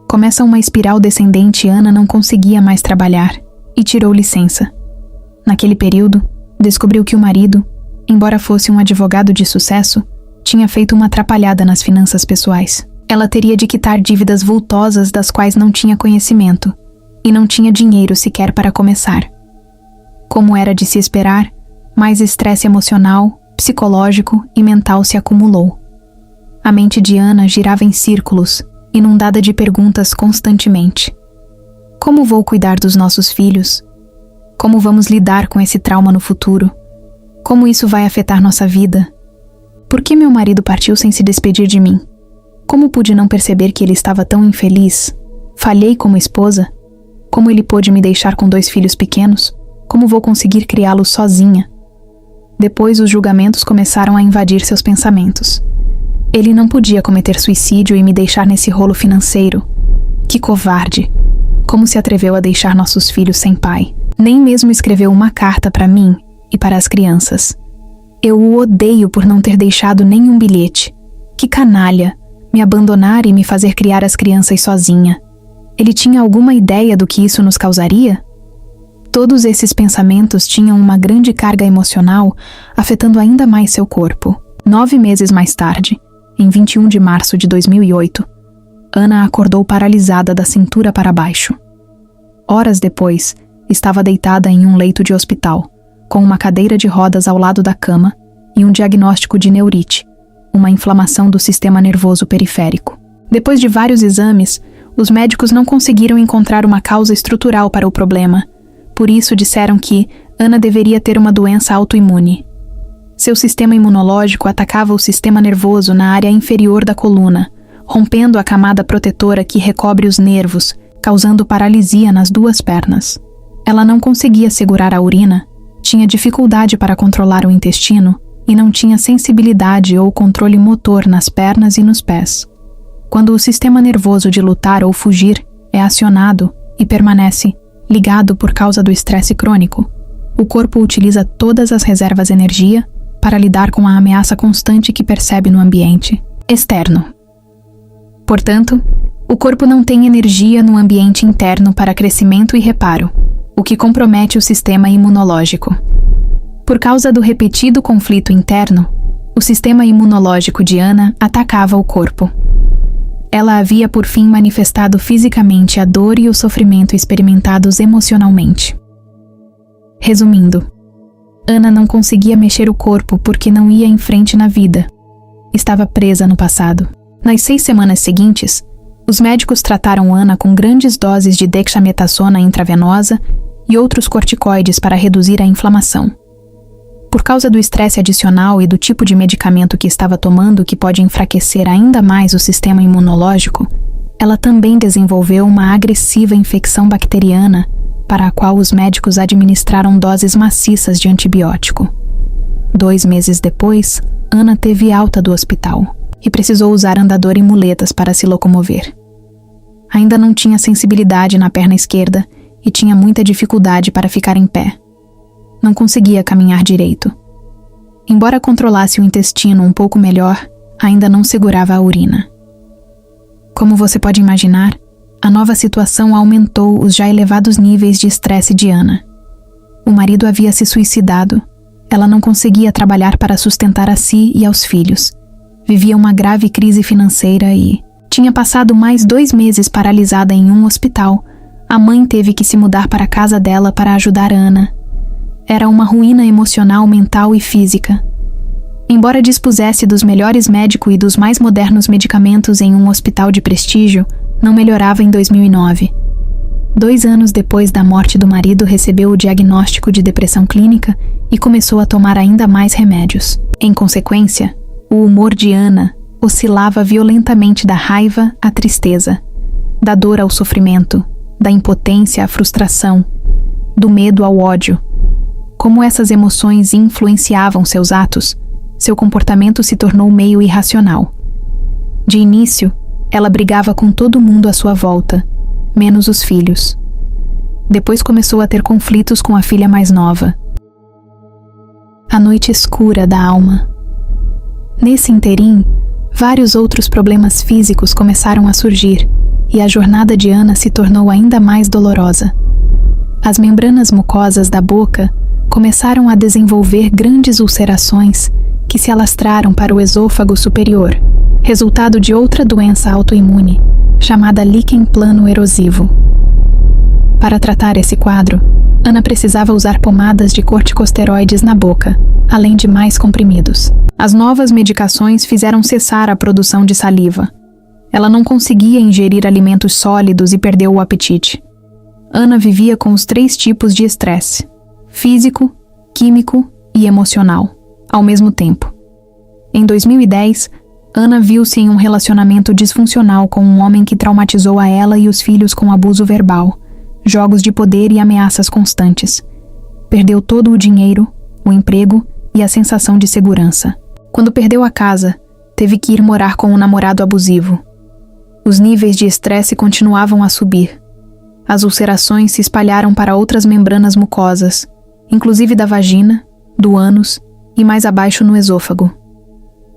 Começa uma espiral descendente e Ana não conseguia mais trabalhar e tirou licença. Naquele período, descobriu que o marido, embora fosse um advogado de sucesso, tinha feito uma atrapalhada nas finanças pessoais. Ela teria de quitar dívidas vultosas das quais não tinha conhecimento e não tinha dinheiro sequer para começar. Como era de se esperar, mais estresse emocional, psicológico e mental se acumulou. A mente de Ana girava em círculos, inundada de perguntas constantemente. Como vou cuidar dos nossos filhos? Como vamos lidar com esse trauma no futuro? Como isso vai afetar nossa vida? Por que meu marido partiu sem se despedir de mim? Como pude não perceber que ele estava tão infeliz? Falhei como esposa? Como ele pôde me deixar com 2 filhos pequenos? Como vou conseguir criá-los sozinha? Depois os julgamentos começaram a invadir seus pensamentos. Ele não podia cometer suicídio e me deixar nesse rolo financeiro. Que covarde! Como se atreveu a deixar nossos filhos sem pai? Nem mesmo escreveu uma carta para mim e para as crianças. Eu o odeio por não ter deixado nenhum bilhete. Que canalha! Me abandonar e me fazer criar as crianças sozinha. Ele tinha alguma ideia do que isso nos causaria? Todos esses pensamentos tinham uma grande carga emocional, afetando ainda mais seu corpo. 9 meses mais tarde, em 21 de março de 2008, Ana acordou paralisada da cintura para baixo. Horas depois, estava deitada em um leito de hospital, com uma cadeira de rodas ao lado da cama e um diagnóstico de neurite, uma inflamação do sistema nervoso periférico. Depois de vários exames, os médicos não conseguiram encontrar uma causa estrutural para o problema. Por isso disseram que Ana deveria ter uma doença autoimune. Seu sistema imunológico atacava o sistema nervoso na área inferior da coluna, rompendo a camada protetora que recobre os nervos, causando paralisia nas 2 pernas. Ela não conseguia segurar a urina, tinha dificuldade para controlar o intestino e não tinha sensibilidade ou controle motor nas pernas e nos pés. Quando o sistema nervoso de lutar ou fugir é acionado e permanece ligado por causa do estresse crônico, o corpo utiliza todas as reservas de energia para lidar com a ameaça constante que percebe no ambiente externo. Portanto, o corpo não tem energia no ambiente interno para crescimento e reparo, o que compromete o sistema imunológico. Por causa do repetido conflito interno, o sistema imunológico de Ana atacava o corpo. Ela havia por fim manifestado fisicamente a dor e o sofrimento experimentados emocionalmente. Resumindo, Ana não conseguia mexer o corpo porque não ia em frente na vida. Estava presa no passado. Nas 6 semanas seguintes, os médicos trataram Ana com grandes doses de dexametasona intravenosa e outros corticoides para reduzir a inflamação. Por causa do estresse adicional e do tipo de medicamento que estava tomando, que pode enfraquecer ainda mais o sistema imunológico, ela também desenvolveu uma agressiva infecção bacteriana, para a qual os médicos administraram doses maciças de antibiótico. 2 meses depois, Ana teve alta do hospital e precisou usar andador e muletas para se locomover. Ainda não tinha sensibilidade na perna esquerda e tinha muita dificuldade para ficar em pé. Não conseguia caminhar direito. Embora controlasse o intestino um pouco melhor, ainda não segurava a urina. Como você pode imaginar, a nova situação aumentou os já elevados níveis de estresse de Ana. O marido havia se suicidado. Ela não conseguia trabalhar para sustentar a si e aos filhos. Vivia uma grave crise financeira e tinha passado mais 2 meses paralisada em um hospital. A mãe teve que se mudar para a casa dela para ajudar Ana. Era uma ruína emocional, mental e física. Embora dispusesse dos melhores médicos e dos mais modernos medicamentos em um hospital de prestígio, não melhorava em 2009. 2 anos depois da morte do marido, recebeu o diagnóstico de depressão clínica e começou a tomar ainda mais remédios. Em consequência, o humor de Ana oscilava violentamente da raiva à tristeza, da dor ao sofrimento, da impotência à frustração, do medo ao ódio. Como essas emoções influenciavam seus atos, seu comportamento se tornou meio irracional. De início, ela brigava com todo mundo à sua volta, menos os filhos. Depois começou a ter conflitos com a filha mais nova. A noite escura da alma. Nesse interim, vários outros problemas físicos começaram a surgir e a jornada de Ana se tornou ainda mais dolorosa. As membranas mucosas da boca começaram a desenvolver grandes ulcerações que se alastraram para o esôfago superior, resultado de outra doença autoimune, chamada líquen plano erosivo. Para tratar esse quadro, Ana precisava usar pomadas de corticosteroides na boca, além de mais comprimidos. As novas medicações fizeram cessar a produção de saliva. Ela não conseguia ingerir alimentos sólidos e perdeu o apetite. Ana vivia com os 3 tipos de estresse: físico, químico e emocional, ao mesmo tempo. Em 2010, Ana viu-se em um relacionamento disfuncional com um homem que traumatizou a ela e os filhos com abuso verbal, jogos de poder e ameaças constantes. Perdeu todo o dinheiro, o emprego e a sensação de segurança. Quando perdeu a casa, teve que ir morar com um namorado abusivo. Os níveis de estresse continuavam a subir. As ulcerações se espalharam para outras membranas mucosas, inclusive da vagina, do ânus e mais abaixo no esôfago.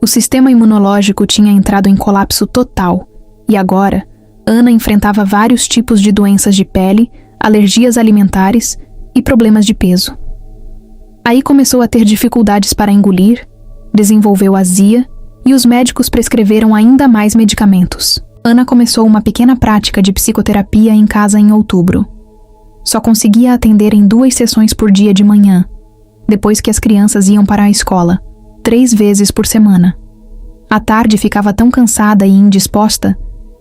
O sistema imunológico tinha entrado em colapso total e agora Ana enfrentava vários tipos de doenças de pele, alergias alimentares e problemas de peso. Aí começou a ter dificuldades para engolir, desenvolveu azia e os médicos prescreveram ainda mais medicamentos. Ana começou uma pequena prática de psicoterapia em casa em outubro. Só conseguia atender em 2 sessões por dia de manhã, depois que as crianças iam para a escola, 3 vezes por semana. À tarde ficava tão cansada e indisposta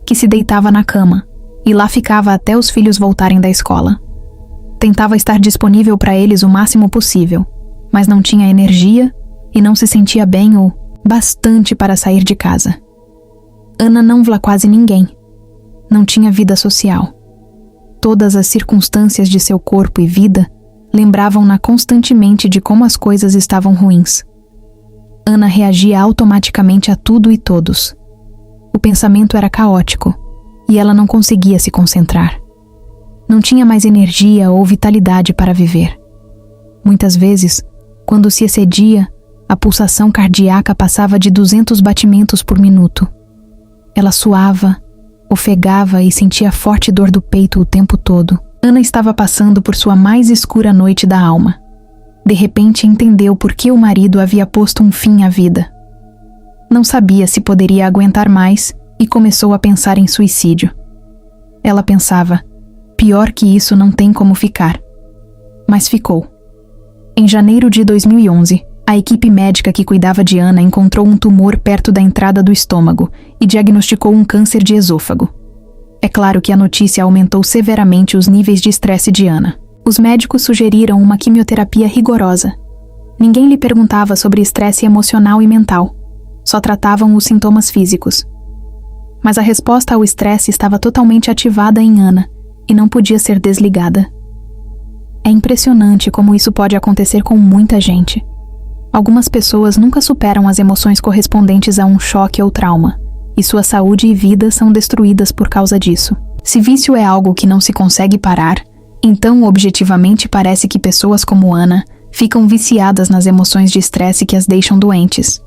que se deitava na cama, e lá ficava até os filhos voltarem da escola. Tentava estar disponível para eles o máximo possível, mas não tinha energia e não se sentia bem ou bastante para sair de casa. Ana não via quase ninguém. Não tinha vida social. Todas as circunstâncias de seu corpo e vida lembravam-na constantemente de como as coisas estavam ruins. Ana reagia automaticamente a tudo e todos. O pensamento era caótico e ela não conseguia se concentrar. Não tinha mais energia ou vitalidade para viver. Muitas vezes, quando se excedia, a pulsação cardíaca passava de 200 batimentos por minuto. Ela suava, ofegava e sentia forte dor do peito o tempo todo. Ana estava passando por sua mais escura noite da alma. De repente entendeu por que o marido havia posto um fim à vida. Não sabia se poderia aguentar mais e começou a pensar em suicídio. Ela pensava, pior que isso não tem como ficar. Mas ficou. Em janeiro de 2011, a equipe médica que cuidava de Ana encontrou um tumor perto da entrada do estômago e diagnosticou um câncer de esôfago. É claro que a notícia aumentou severamente os níveis de estresse de Ana. Os médicos sugeriram uma quimioterapia rigorosa. Ninguém lhe perguntava sobre estresse emocional e mental. Só tratavam os sintomas físicos. Mas a resposta ao estresse estava totalmente ativada em Ana e não podia ser desligada. É impressionante como isso pode acontecer com muita gente. Algumas pessoas nunca superam as emoções correspondentes a um choque ou trauma, e sua saúde e vida são destruídas por causa disso. Se vício é algo que não se consegue parar, então objetivamente parece que pessoas como Ana ficam viciadas nas emoções de estresse que as deixam doentes.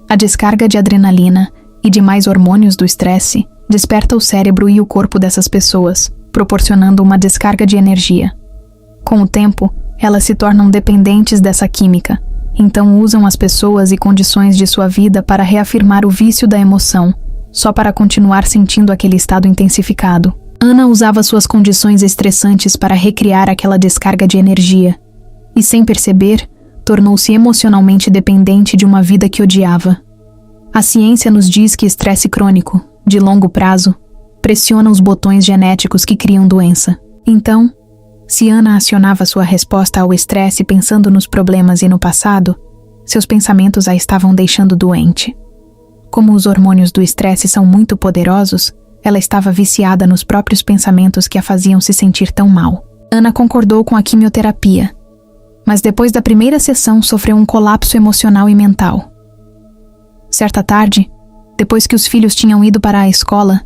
A descarga de adrenalina e demais hormônios do estresse desperta o cérebro e o corpo dessas pessoas, proporcionando uma descarga de energia. Com o tempo, elas se tornam dependentes dessa química, então usam as pessoas e condições de sua vida para reafirmar o vício da emoção, só para continuar sentindo aquele estado intensificado. Ana usava suas condições estressantes para recriar aquela descarga de energia, e sem perceber, tornou-se emocionalmente dependente de uma vida que odiava. A ciência nos diz que estresse crônico, de longo prazo, pressiona os botões genéticos que criam doença. Então, se Ana acionava sua resposta ao estresse pensando nos problemas e no passado, seus pensamentos a estavam deixando doente. Como os hormônios do estresse são muito poderosos, ela estava viciada nos próprios pensamentos que a faziam se sentir tão mal. Ana concordou com a quimioterapia, mas depois da primeira sessão sofreu um colapso emocional e mental. Certa tarde, depois que os filhos tinham ido para a escola,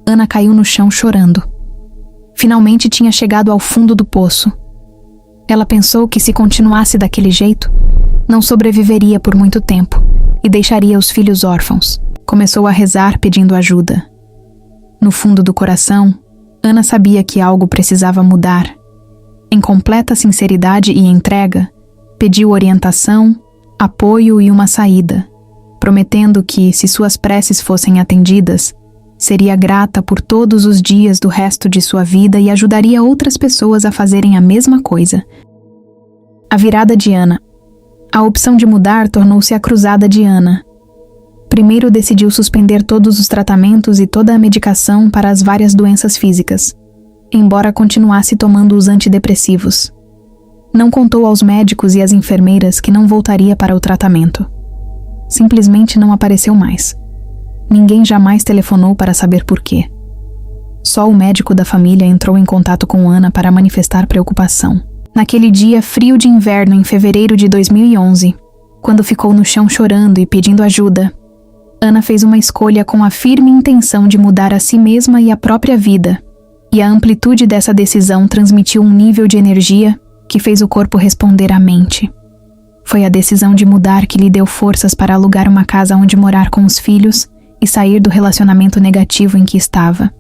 Ana caiu no chão chorando. Finalmente tinha chegado ao fundo do poço. Ela pensou que se continuasse daquele jeito, não sobreviveria por muito tempo e deixaria os filhos órfãos. Começou a rezar pedindo ajuda. No fundo do coração, Ana sabia que algo precisava mudar. Em completa sinceridade e entrega, pediu orientação, apoio e uma saída, prometendo que, se suas preces fossem atendidas, seria grata por todos os dias do resto de sua vida e ajudaria outras pessoas a fazerem a mesma coisa. A virada de Ana. A opção de mudar tornou-se a cruzada de Ana. Primeiro decidiu suspender todos os tratamentos e toda a medicação para as várias doenças físicas, embora continuasse tomando os antidepressivos. Não contou aos médicos e às enfermeiras que não voltaria para o tratamento. Simplesmente não apareceu mais. Ninguém jamais telefonou para saber por quê. Só o médico da família entrou em contato com Ana para manifestar preocupação. Naquele dia frio de inverno em fevereiro de 2011, quando ficou no chão chorando e pedindo ajuda, Ana fez uma escolha com a firme intenção de mudar a si mesma e a própria vida, e a amplitude dessa decisão transmitiu um nível de energia que fez o corpo responder à mente. Foi a decisão de mudar que lhe deu forças para alugar uma casa onde morar com os filhos e sair do relacionamento negativo em que estava.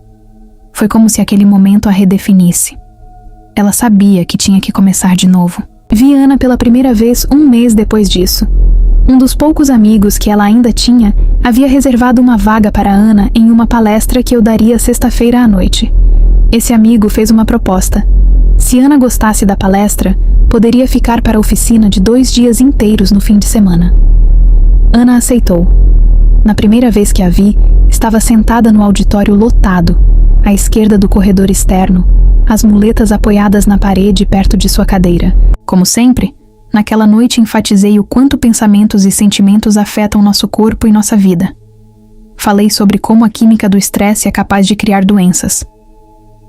Foi como se aquele momento a redefinisse. Ela sabia que tinha que começar de novo. Vi Ana pela primeira vez um mês depois disso. Um dos poucos amigos que ela ainda tinha havia reservado uma vaga para Ana em uma palestra que eu daria sexta-feira à noite. Esse amigo fez uma proposta. Se Ana gostasse da palestra, poderia ficar para a oficina de 2 dias inteiros no fim de semana. Ana aceitou. Na primeira vez que a vi, estava sentada no auditório lotado, à esquerda do corredor externo, as muletas apoiadas na parede perto de sua cadeira. Como sempre, naquela noite enfatizei o quanto pensamentos e sentimentos afetam nosso corpo e nossa vida. Falei sobre como a química do estresse é capaz de criar doenças.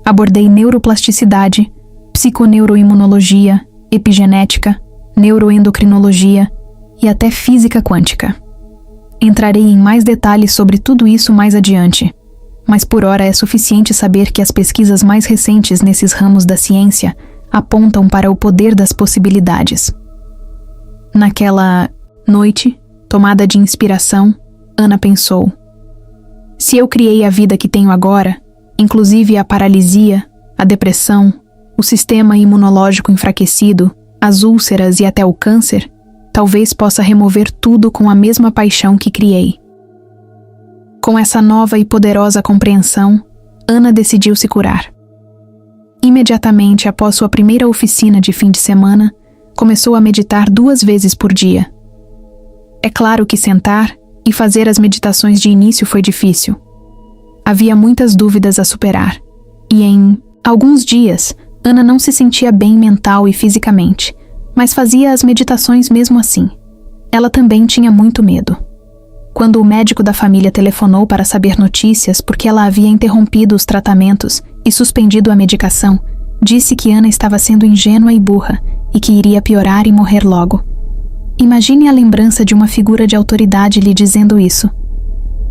Abordei neuroplasticidade, psiconeuroimunologia, epigenética, neuroendocrinologia e até física quântica. Entrarei em mais detalhes sobre tudo isso mais adiante, mas por hora é suficiente saber que as pesquisas mais recentes nesses ramos da ciência apontam para o poder das possibilidades. Naquela noite, tomada de inspiração, Ana pensou: se eu criei a vida que tenho agora, inclusive a paralisia, a depressão, o sistema imunológico enfraquecido, as úlceras e até o câncer, talvez possa remover tudo com a mesma paixão que criei. Com essa nova e poderosa compreensão, Ana decidiu se curar. Imediatamente após sua primeira oficina de fim de semana, começou a meditar 2 vezes por dia. É claro que sentar e fazer as meditações de início foi difícil. Havia muitas dúvidas a superar, e em alguns dias, Ana não se sentia bem mental e fisicamente, mas fazia as meditações mesmo assim. Ela também tinha muito medo. Quando o médico da família telefonou para saber notícias porque ela havia interrompido os tratamentos e suspendido a medicação, disse que Ana estava sendo ingênua e burra e que iria piorar e morrer logo. Imagine a lembrança de uma figura de autoridade lhe dizendo isso.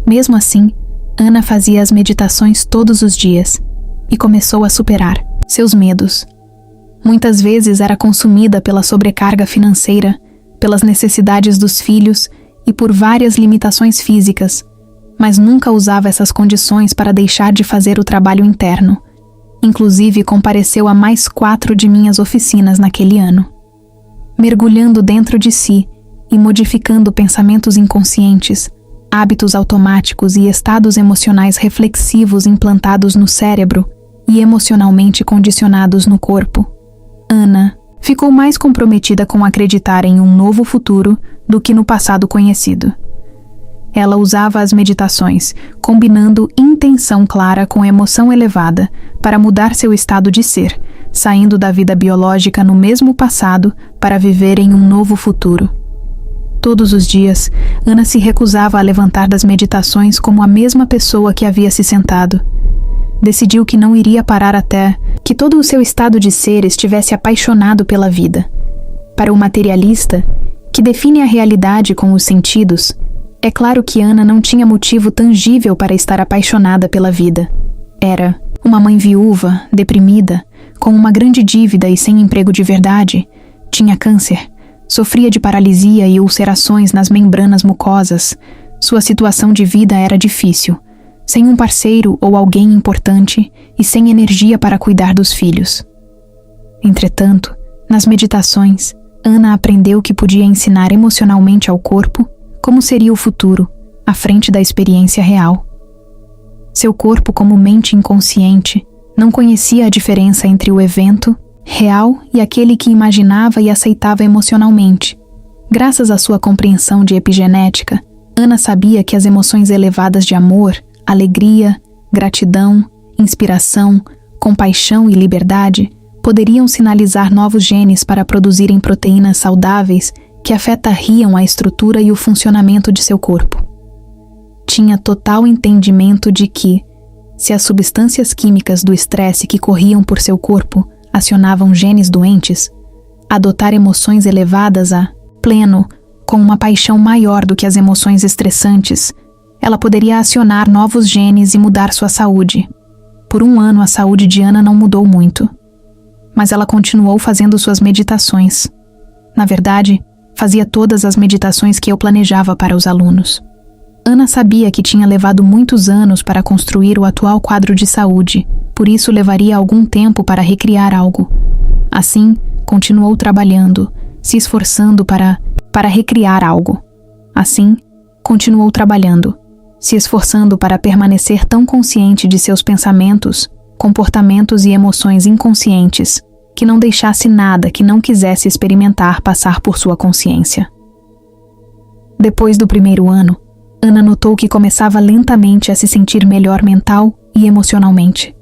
Mesmo assim, Ana fazia as meditações todos os dias e começou a superar seus medos. Muitas vezes era consumida pela sobrecarga financeira, pelas necessidades dos filhos e por várias limitações físicas, mas nunca usava essas condições para deixar de fazer o trabalho interno. Inclusive, compareceu a mais 4 de minhas oficinas naquele ano. Mergulhando dentro de si e modificando pensamentos inconscientes, hábitos automáticos e estados emocionais reflexivos implantados no cérebro e emocionalmente condicionados no corpo, Ana ficou mais comprometida com acreditar em um novo futuro do que no passado conhecido. Ela usava as meditações, combinando intenção clara com emoção elevada, para mudar seu estado de ser, saindo da vida biológica no mesmo passado para viver em um novo futuro. Todos os dias, Ana se recusava a levantar das meditações como a mesma pessoa que havia se sentado. Decidiu que não iria parar até que todo o seu estado de ser estivesse apaixonado pela vida. Para o materialista, que define a realidade com os sentidos, é claro que Ana não tinha motivo tangível para estar apaixonada pela vida. Era uma mãe viúva, deprimida, com uma grande dívida e sem emprego de verdade, tinha câncer, sofria de paralisia e ulcerações nas membranas mucosas. Sua situação de vida era difícil, sem um parceiro ou alguém importante e sem energia para cuidar dos filhos. Entretanto, nas meditações, Ana aprendeu que podia ensinar emocionalmente ao corpo como seria o futuro, à frente da experiência real. Seu corpo, como mente inconsciente, não conhecia a diferença entre o evento real e aquele que imaginava e aceitava emocionalmente. Graças à sua compreensão de epigenética, Ana sabia que as emoções elevadas de amor, alegria, gratidão, inspiração, compaixão e liberdade poderiam sinalizar novos genes para produzirem proteínas saudáveis que afetariam a estrutura e o funcionamento de seu corpo. tinha total entendimento de que, se as substâncias químicas do estresse que corriam por seu corpo acionavam genes doentes, adotar emoções elevadas a pleno, com uma paixão maior do que as emoções estressantes, ela poderia acionar novos genes e mudar sua saúde. Por um ano, a saúde de Ana não mudou muito, mas ela continuou fazendo suas meditações. Na verdade, fazia todas as meditações que eu planejava para os alunos. Ana sabia que tinha levado muitos anos para construir o atual quadro de saúde, por isso levaria algum tempo para recriar algo. Assim, continuou trabalhando, se esforçando para recriar algo. Assim, continuou trabalhando, se esforçando para permanecer tão consciente de seus pensamentos, comportamentos e emoções inconscientes, que não deixasse nada que não quisesse experimentar passar por sua consciência. Depois do primeiro ano, Ana notou que começava lentamente a se sentir melhor mental e emocionalmente.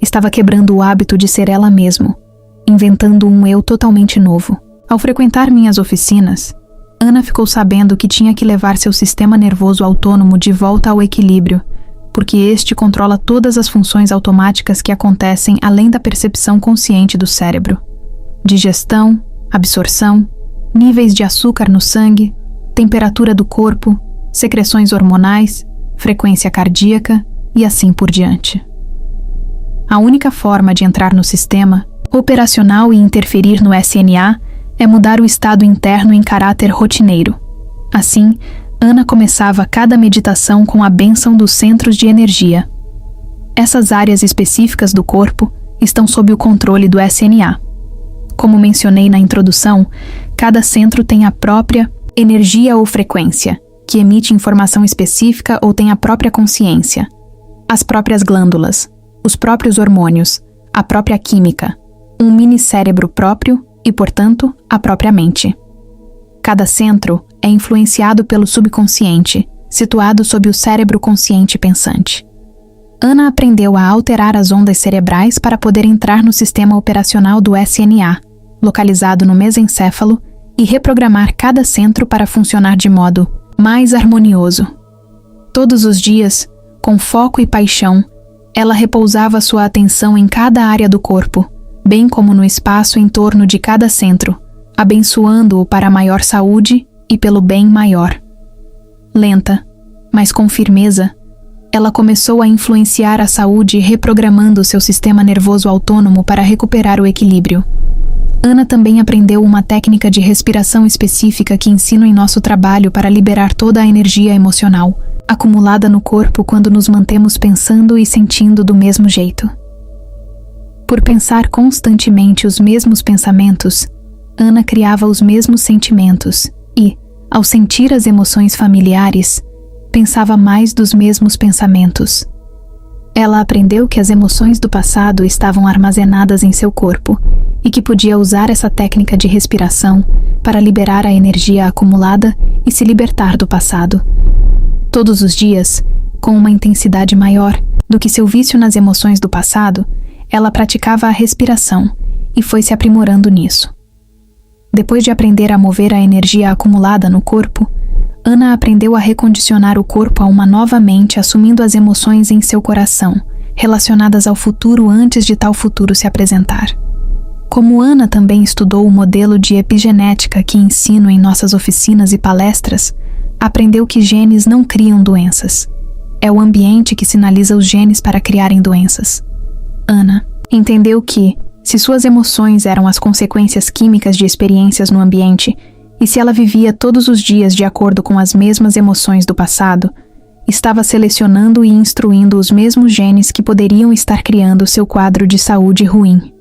Estava quebrando o hábito de ser ela mesma, inventando um eu totalmente novo. Ao frequentar minhas oficinas, Ana ficou sabendo que tinha que levar seu sistema nervoso autônomo de volta ao equilíbrio, porque este controla todas as funções automáticas que acontecem além da percepção consciente do cérebro. Digestão, absorção, níveis de açúcar no sangue, temperatura do corpo, secreções hormonais, frequência cardíaca e assim por diante. A única forma de entrar no sistema operacional e interferir no SNA é mudar o estado interno em caráter rotineiro. Assim, Ana começava cada meditação com a bênção dos centros de energia. Essas áreas específicas do corpo estão sob o controle do SNA. Como mencionei na introdução, cada centro tem a própria energia ou frequência, que emite informação específica ou tem a própria consciência, as próprias glândulas, os próprios hormônios, a própria química, um mini-cérebro próprio e, portanto, a própria mente. Cada centro é influenciado pelo subconsciente, situado sob o cérebro consciente pensante. Ana aprendeu a alterar as ondas cerebrais para poder entrar no sistema operacional do SNA, localizado no mesencéfalo, e reprogramar cada centro para funcionar de modo mais harmonioso. Todos os dias, com foco e paixão, ela repousava sua atenção em cada área do corpo, bem como no espaço em torno de cada centro, abençoando-o para a maior saúde e pelo bem maior. Lenta, mas com firmeza, ela começou a influenciar a saúde reprogramando seu sistema nervoso autônomo para recuperar o equilíbrio. Ana também aprendeu uma técnica de respiração específica que ensino em nosso trabalho para liberar toda a energia emocional, acumulada no corpo quando nos mantemos pensando e sentindo do mesmo jeito. Por pensar constantemente os mesmos pensamentos, Ana criava os mesmos sentimentos e, ao sentir as emoções familiares, pensava mais dos mesmos pensamentos. Ela aprendeu que as emoções do passado estavam armazenadas em seu corpo e que podia usar essa técnica de respiração para liberar a energia acumulada e se libertar do passado. Todos os dias, com uma intensidade maior do que seu vício nas emoções do passado, ela praticava a respiração e foi se aprimorando nisso. Depois de aprender a mover a energia acumulada no corpo, Ana aprendeu a recondicionar o corpo a uma nova mente, assumindo as emoções em seu coração, relacionadas ao futuro antes de tal futuro se apresentar. Como Ana também estudou o modelo de epigenética que ensino em nossas oficinas e palestras, aprendeu que genes não criam doenças. É o ambiente que sinaliza os genes para criarem doenças. Ana entendeu que, se suas emoções eram as consequências químicas de experiências no ambiente, e se ela vivia todos os dias de acordo com as mesmas emoções do passado, estava selecionando e instruindo os mesmos genes que poderiam estar criando seu quadro de saúde ruim.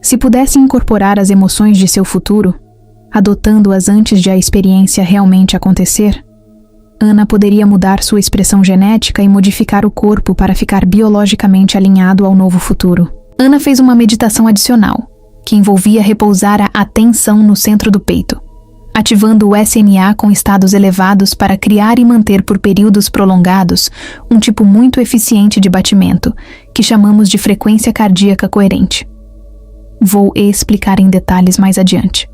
Se pudesse incorporar as emoções de seu futuro, adotando-as antes de a experiência realmente acontecer, Ana poderia mudar sua expressão genética e modificar o corpo para ficar biologicamente alinhado ao novo futuro. Ana fez uma meditação adicional, que envolvia repousar a atenção no centro do peito, ativando o SNA com estados elevados para criar e manter por períodos prolongados um tipo muito eficiente de batimento, que chamamos de frequência cardíaca coerente. Vou explicar em detalhes mais adiante.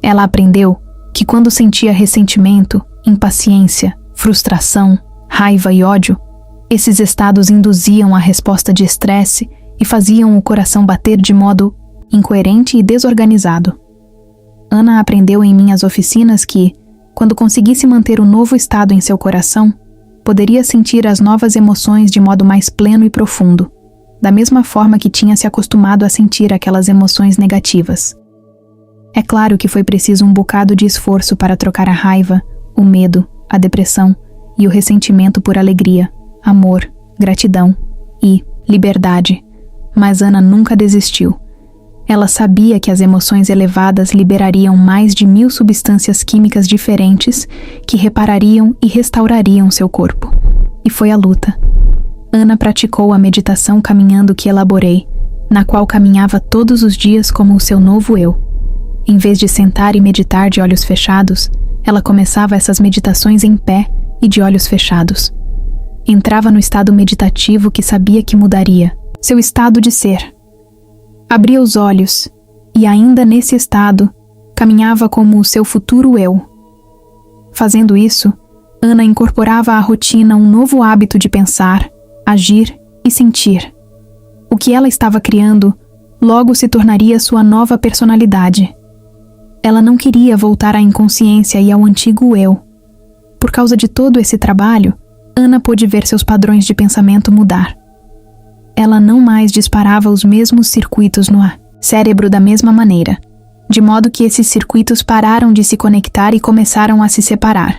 Ela aprendeu que quando sentia ressentimento, impaciência, frustração, raiva e ódio, esses estados induziam a resposta de estresse e faziam o coração bater de modo incoerente e desorganizado. Ana aprendeu em minhas oficinas que, quando conseguisse manter o novo estado em seu coração, poderia sentir as novas emoções de modo mais pleno e profundo, da mesma forma que tinha se acostumado a sentir aquelas emoções negativas. É claro que foi preciso um bocado de esforço para trocar a raiva, o medo, a depressão e o ressentimento por alegria, amor, gratidão e liberdade, mas Ana nunca desistiu. Ela sabia que as emoções elevadas liberariam mais de 1000 substâncias químicas diferentes que reparariam e restaurariam seu corpo. E foi a luta. Ana praticou a meditação caminhando que elaborei, na qual caminhava todos os dias como o seu novo eu. Em vez de sentar e meditar de olhos fechados, ela começava essas meditações em pé e de olhos fechados. Entrava no estado meditativo que sabia que mudaria, seu estado de ser. Abria os olhos e, ainda nesse estado, caminhava como o seu futuro eu. Fazendo isso, Ana incorporava à rotina um novo hábito de pensar, agir e sentir. O que ela estava criando logo se tornaria sua nova personalidade. Ela não queria voltar à inconsciência e ao antigo eu. Por causa de todo esse trabalho, Ana pôde ver seus padrões de pensamento mudar. Ela não mais disparava os mesmos circuitos no cérebro da mesma maneira, de modo que esses circuitos pararam de se conectar e começaram a se separar.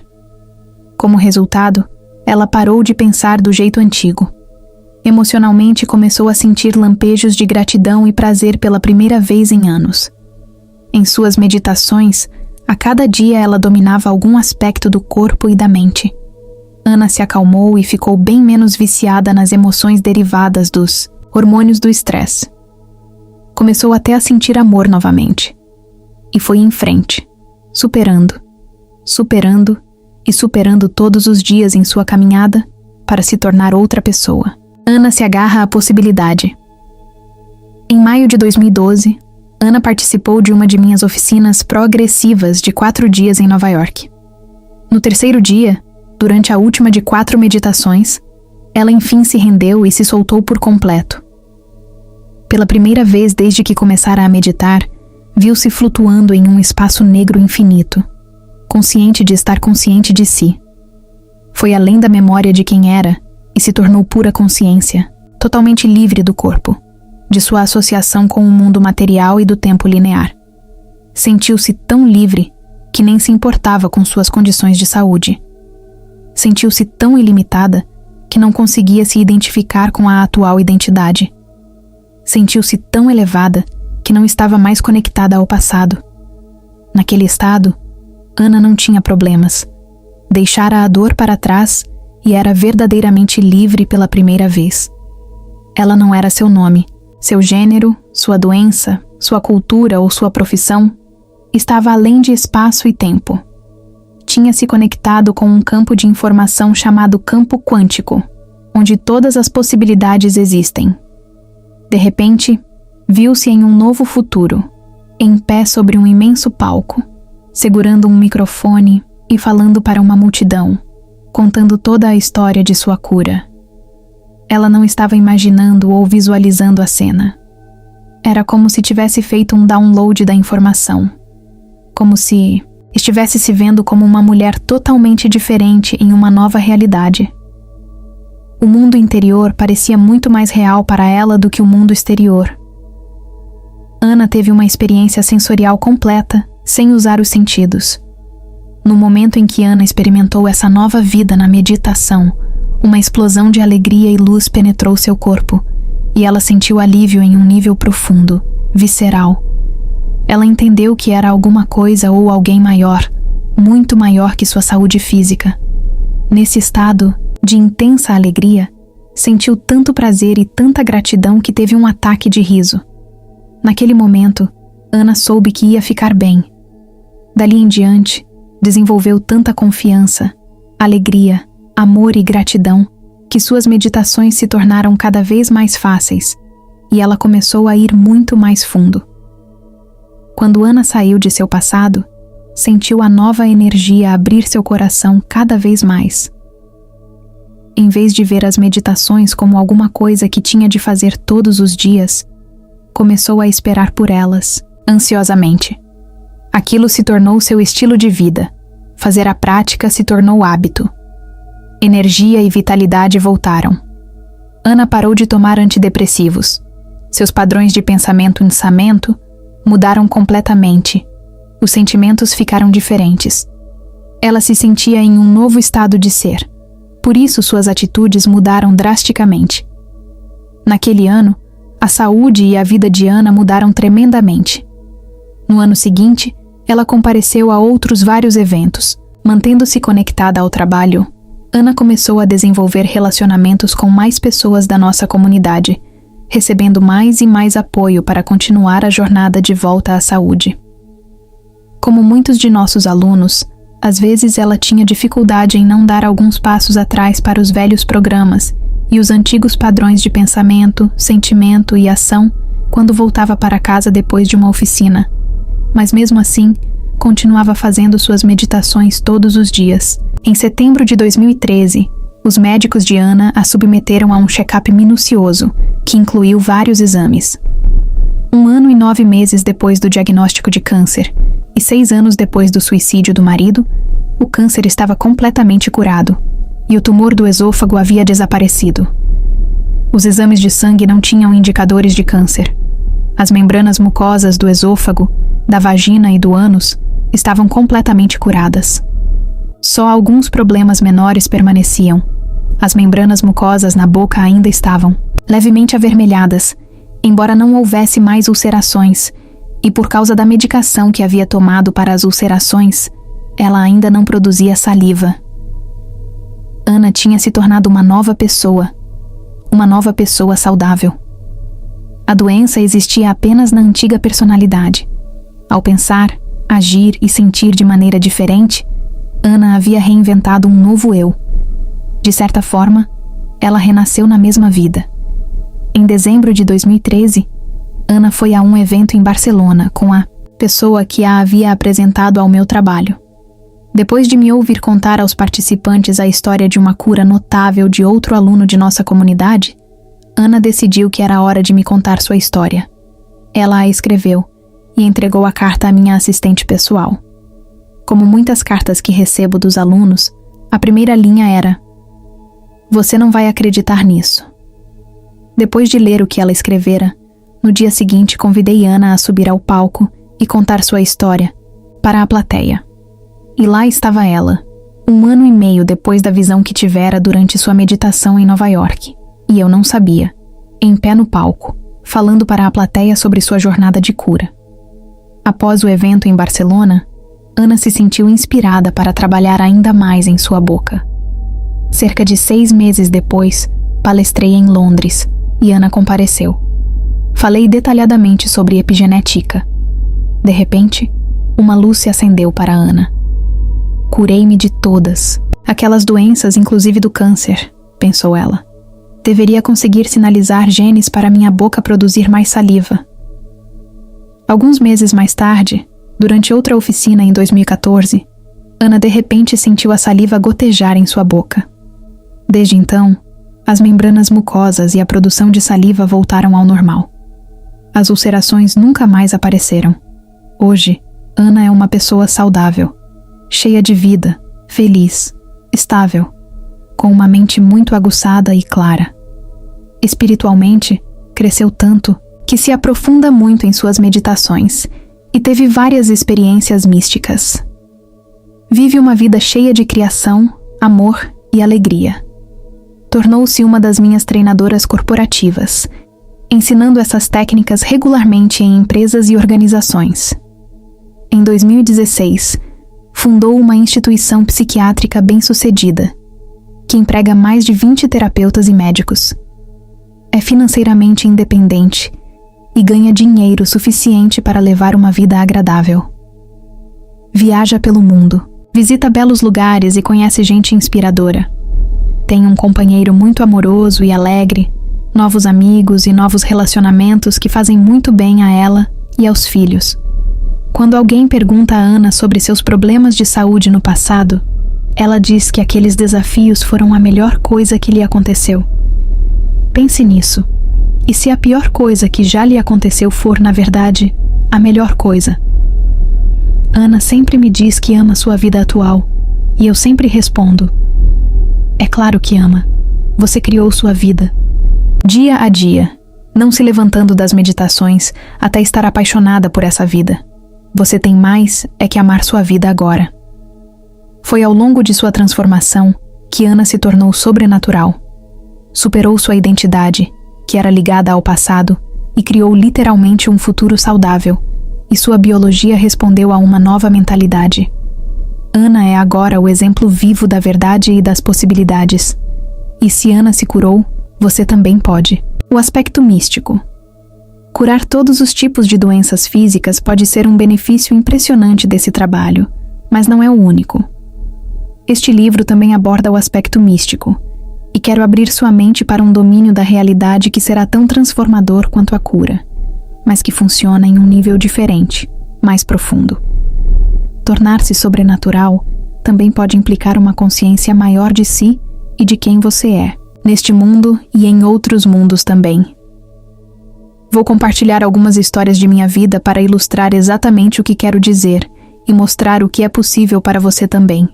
Como resultado, ela parou de pensar do jeito antigo. Emocionalmente começou a sentir lampejos de gratidão e prazer pela primeira vez em anos. Em suas meditações, a cada dia ela dominava algum aspecto do corpo e da mente. Ana se acalmou e ficou bem menos viciada nas emoções derivadas dos hormônios do estresse. Começou até a sentir amor novamente. E foi em frente, superando e superando todos os dias em sua caminhada para se tornar outra pessoa. Ana se agarra à possibilidade. Em maio de 2012, Ana participou de uma de minhas oficinas progressivas de 4 dias em Nova York. No terceiro dia, durante a última de 4 meditações, ela enfim se rendeu e se soltou por completo. Pela primeira vez desde que começara a meditar, viu-se flutuando em um espaço negro infinito, consciente de estar consciente de si. Foi além da memória de quem era e se tornou pura consciência, totalmente livre do corpo, de sua associação com o mundo material e do tempo linear. Sentiu-se tão livre que nem se importava com suas condições de saúde. Sentiu-se tão ilimitada que não conseguia se identificar com a atual identidade. Sentiu-se tão elevada que não estava mais conectada ao passado. Naquele estado, Ana não tinha problemas. Deixara a dor para trás e era verdadeiramente livre pela primeira vez. Ela não era seu nome, seu gênero, sua doença, sua cultura ou sua profissão. Estava além de espaço e tempo. Tinha se conectado com um campo de informação chamado campo quântico, onde todas as possibilidades existem. De repente, viu-se em um novo futuro, em pé sobre um imenso palco, segurando um microfone e falando para uma multidão, contando toda a história de sua cura. Ela não estava imaginando ou visualizando a cena. Era como se tivesse feito um download da informação, como se estivesse se vendo como uma mulher totalmente diferente em uma nova realidade. O mundo interior parecia muito mais real para ela do que o mundo exterior. Ana teve uma experiência sensorial completa, sem usar os sentidos. No momento em que Ana experimentou essa nova vida na meditação, uma explosão de alegria e luz penetrou seu corpo, e ela sentiu alívio em um nível profundo, visceral. Ela entendeu que era alguma coisa ou alguém maior, muito maior que sua saúde física. Nesse estado de intensa alegria, sentiu tanto prazer e tanta gratidão que teve um ataque de riso. Naquele momento, Ana soube que ia ficar bem. Dali em diante, desenvolveu tanta confiança, alegria, amor e gratidão que suas meditações se tornaram cada vez mais fáceis e ela começou a ir muito mais fundo. Quando Ana saiu de seu passado, sentiu a nova energia abrir seu coração cada vez mais. em vez de ver as meditações como alguma coisa que tinha de fazer todos os dias, começou a esperar por elas, ansiosamente. Aquilo se tornou seu estilo de vida. Fazer a prática se tornou hábito. Energia e vitalidade voltaram. Ana parou de tomar antidepressivos. Seus padrões de pensamento mudaram completamente. Os sentimentos ficaram diferentes. Ela se sentia em um novo estado de ser. Por isso suas atitudes mudaram drasticamente. Naquele ano, a saúde e a vida de Ana mudaram tremendamente. No ano seguinte, ela compareceu a outros vários eventos. Mantendo-se conectada ao trabalho, Ana começou a desenvolver relacionamentos com mais pessoas da nossa comunidade, recebendo mais e mais apoio para continuar a jornada de volta à saúde. Como muitos de nossos alunos, às vezes ela tinha dificuldade em não dar alguns passos atrás para os velhos programas e os antigos padrões de pensamento, sentimento e ação quando voltava para casa depois de uma oficina. Mas mesmo assim, continuava fazendo suas meditações todos os dias. Em setembro de 2013, os médicos de Ana a submeteram a um check-up minucioso, que incluiu vários exames. 1 ano e 9 meses depois do diagnóstico de câncer, e 6 anos depois do suicídio do marido, o câncer estava completamente curado, e o tumor do esôfago havia desaparecido. Os exames de sangue não tinham indicadores de câncer. As membranas mucosas do esôfago, da vagina e do ânus estavam completamente curadas. Só alguns problemas menores permaneciam. As membranas mucosas na boca ainda estavam levemente avermelhadas, embora não houvesse mais ulcerações, e por causa da medicação que havia tomado para as ulcerações, ela ainda não produzia saliva. Ana tinha se tornado uma nova pessoa saudável. A doença existia apenas na antiga personalidade. Ao pensar, agir e sentir de maneira diferente, Ana havia reinventado um novo eu. De certa forma, ela renasceu na mesma vida. Em dezembro de 2013, Ana foi a um evento em Barcelona com a pessoa que a havia apresentado ao meu trabalho. Depois de me ouvir contar aos participantes a história de uma cura notável de outro aluno de nossa comunidade, Ana decidiu que era hora de me contar sua história. Ela a escreveu e entregou a carta à minha assistente pessoal. Como muitas cartas que recebo dos alunos, a primeira linha era: "Você não vai acreditar nisso." Depois de ler o que ela escrevera, no dia seguinte convidei Ana a subir ao palco e contar sua história para a plateia. E lá estava ela, 1 ano e meio depois da visão que tivera durante sua meditação em Nova York. E eu não sabia, em pé no palco, falando para a plateia sobre sua jornada de cura. Após o evento em Barcelona, Ana se sentiu inspirada para trabalhar ainda mais em sua boca. Cerca de 6 meses depois, palestrei em Londres e Ana compareceu. Falei detalhadamente sobre epigenética. De repente, uma luz se acendeu para Ana. Curei-me de todas, aquelas doenças, inclusive do câncer, pensou ela. Deveria conseguir sinalizar genes para minha boca produzir mais saliva. Alguns meses mais tarde, durante outra oficina em 2014, Ana de repente sentiu a saliva gotejar em sua boca. Desde então, as membranas mucosas e a produção de saliva voltaram ao normal. As ulcerações nunca mais apareceram. Hoje, Ana é uma pessoa saudável, cheia de vida, feliz, estável, com uma mente muito aguçada e clara. Espiritualmente, cresceu tanto que se aprofunda muito em suas meditações e teve várias experiências místicas. Vive uma vida cheia de criação, amor e alegria. Tornou-se uma das minhas treinadoras corporativas, ensinando essas técnicas regularmente em empresas e organizações. Em 2016, fundou uma instituição psiquiátrica bem-sucedida, que emprega mais de 20 terapeutas e médicos. É financeiramente independente e ganha dinheiro suficiente para levar uma vida agradável. Viaja pelo mundo, visita belos lugares e conhece gente inspiradora. Tem um companheiro muito amoroso e alegre, novos amigos e novos relacionamentos que fazem muito bem a ela e aos filhos. Quando alguém pergunta a Ana sobre seus problemas de saúde no passado, Ela diz que aqueles desafios foram a melhor coisa que lhe aconteceu. Pense nisso. E se a pior coisa que já lhe aconteceu for, na verdade, a melhor coisa? Ana sempre me diz que ama sua vida atual, e eu sempre respondo: é claro que ama. Você criou sua vida. Dia a dia, não se levantando das meditações até estar apaixonada por essa vida. Você tem mais é que amar sua vida agora. Foi ao longo de sua transformação que Ana se tornou sobrenatural. Superou sua identidade, que era ligada ao passado, e criou literalmente um futuro saudável, e sua biologia respondeu a uma nova mentalidade. Ana é agora o exemplo vivo da verdade e das possibilidades. E se Ana se curou, você também pode. O aspecto místico. Curar todos os tipos de doenças físicas pode ser um benefício impressionante desse trabalho, mas não é o único. Este livro também aborda o aspecto místico, e quero abrir sua mente para um domínio da realidade que será tão transformador quanto a cura, mas que funciona em um nível diferente, mais profundo. Tornar-se sobrenatural também pode implicar uma consciência maior de si e de quem você é, neste mundo e em outros mundos também. Vou compartilhar algumas histórias de minha vida para ilustrar exatamente o que quero dizer e mostrar o que é possível para você também.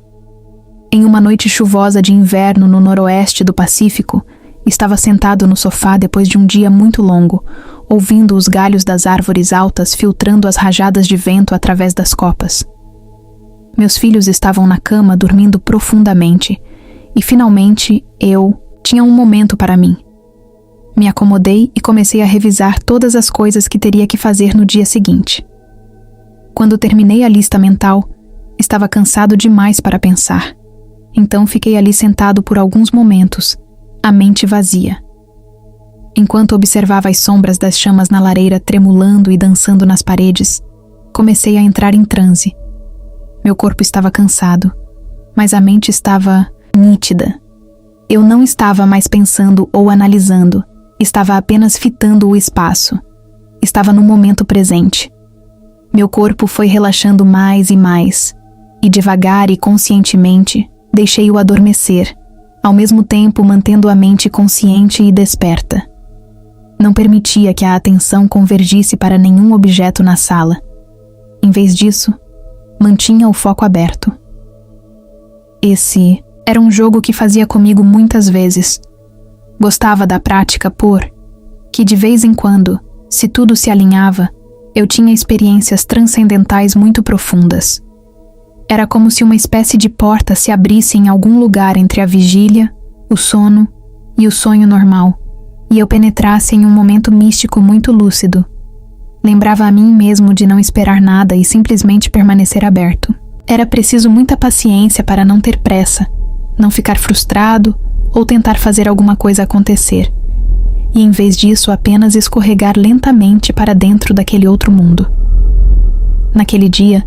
Em uma noite chuvosa de inverno no noroeste do Pacífico, estava sentado no sofá depois de um dia muito longo, ouvindo os galhos das árvores altas filtrando as rajadas de vento através das copas. Meus filhos estavam na cama dormindo profundamente, e finalmente eu tinha um momento para mim. Me acomodei e comecei a revisar todas as coisas que teria que fazer no dia seguinte. Quando terminei a lista mental, estava cansado demais para pensar. Então fiquei ali sentado por alguns momentos, a mente vazia. Enquanto observava as sombras das chamas na lareira tremulando e dançando nas paredes, comecei a entrar em transe. Meu corpo estava cansado, mas a mente estava nítida. Eu não estava mais pensando ou analisando, estava apenas fitando o espaço. Estava no momento presente. Meu corpo foi relaxando mais e mais, e devagar e conscientemente deixei-o adormecer, ao mesmo tempo mantendo a mente consciente e desperta. Não permitia que a atenção convergisse para nenhum objeto na sala. Em vez disso, mantinha o foco aberto. Esse era um jogo que fazia comigo muitas vezes. Gostava da prática que de vez em quando, se tudo se alinhava, eu tinha experiências transcendentais muito profundas. Era como se uma espécie de porta se abrisse em algum lugar entre a vigília, o sono e o sonho normal, e eu penetrasse em um momento místico muito lúcido. Lembrava a mim mesmo de não esperar nada e simplesmente permanecer aberto. Era preciso muita paciência para não ter pressa, não ficar frustrado ou tentar fazer alguma coisa acontecer, e em vez disso apenas escorregar lentamente para dentro daquele outro mundo. Naquele dia,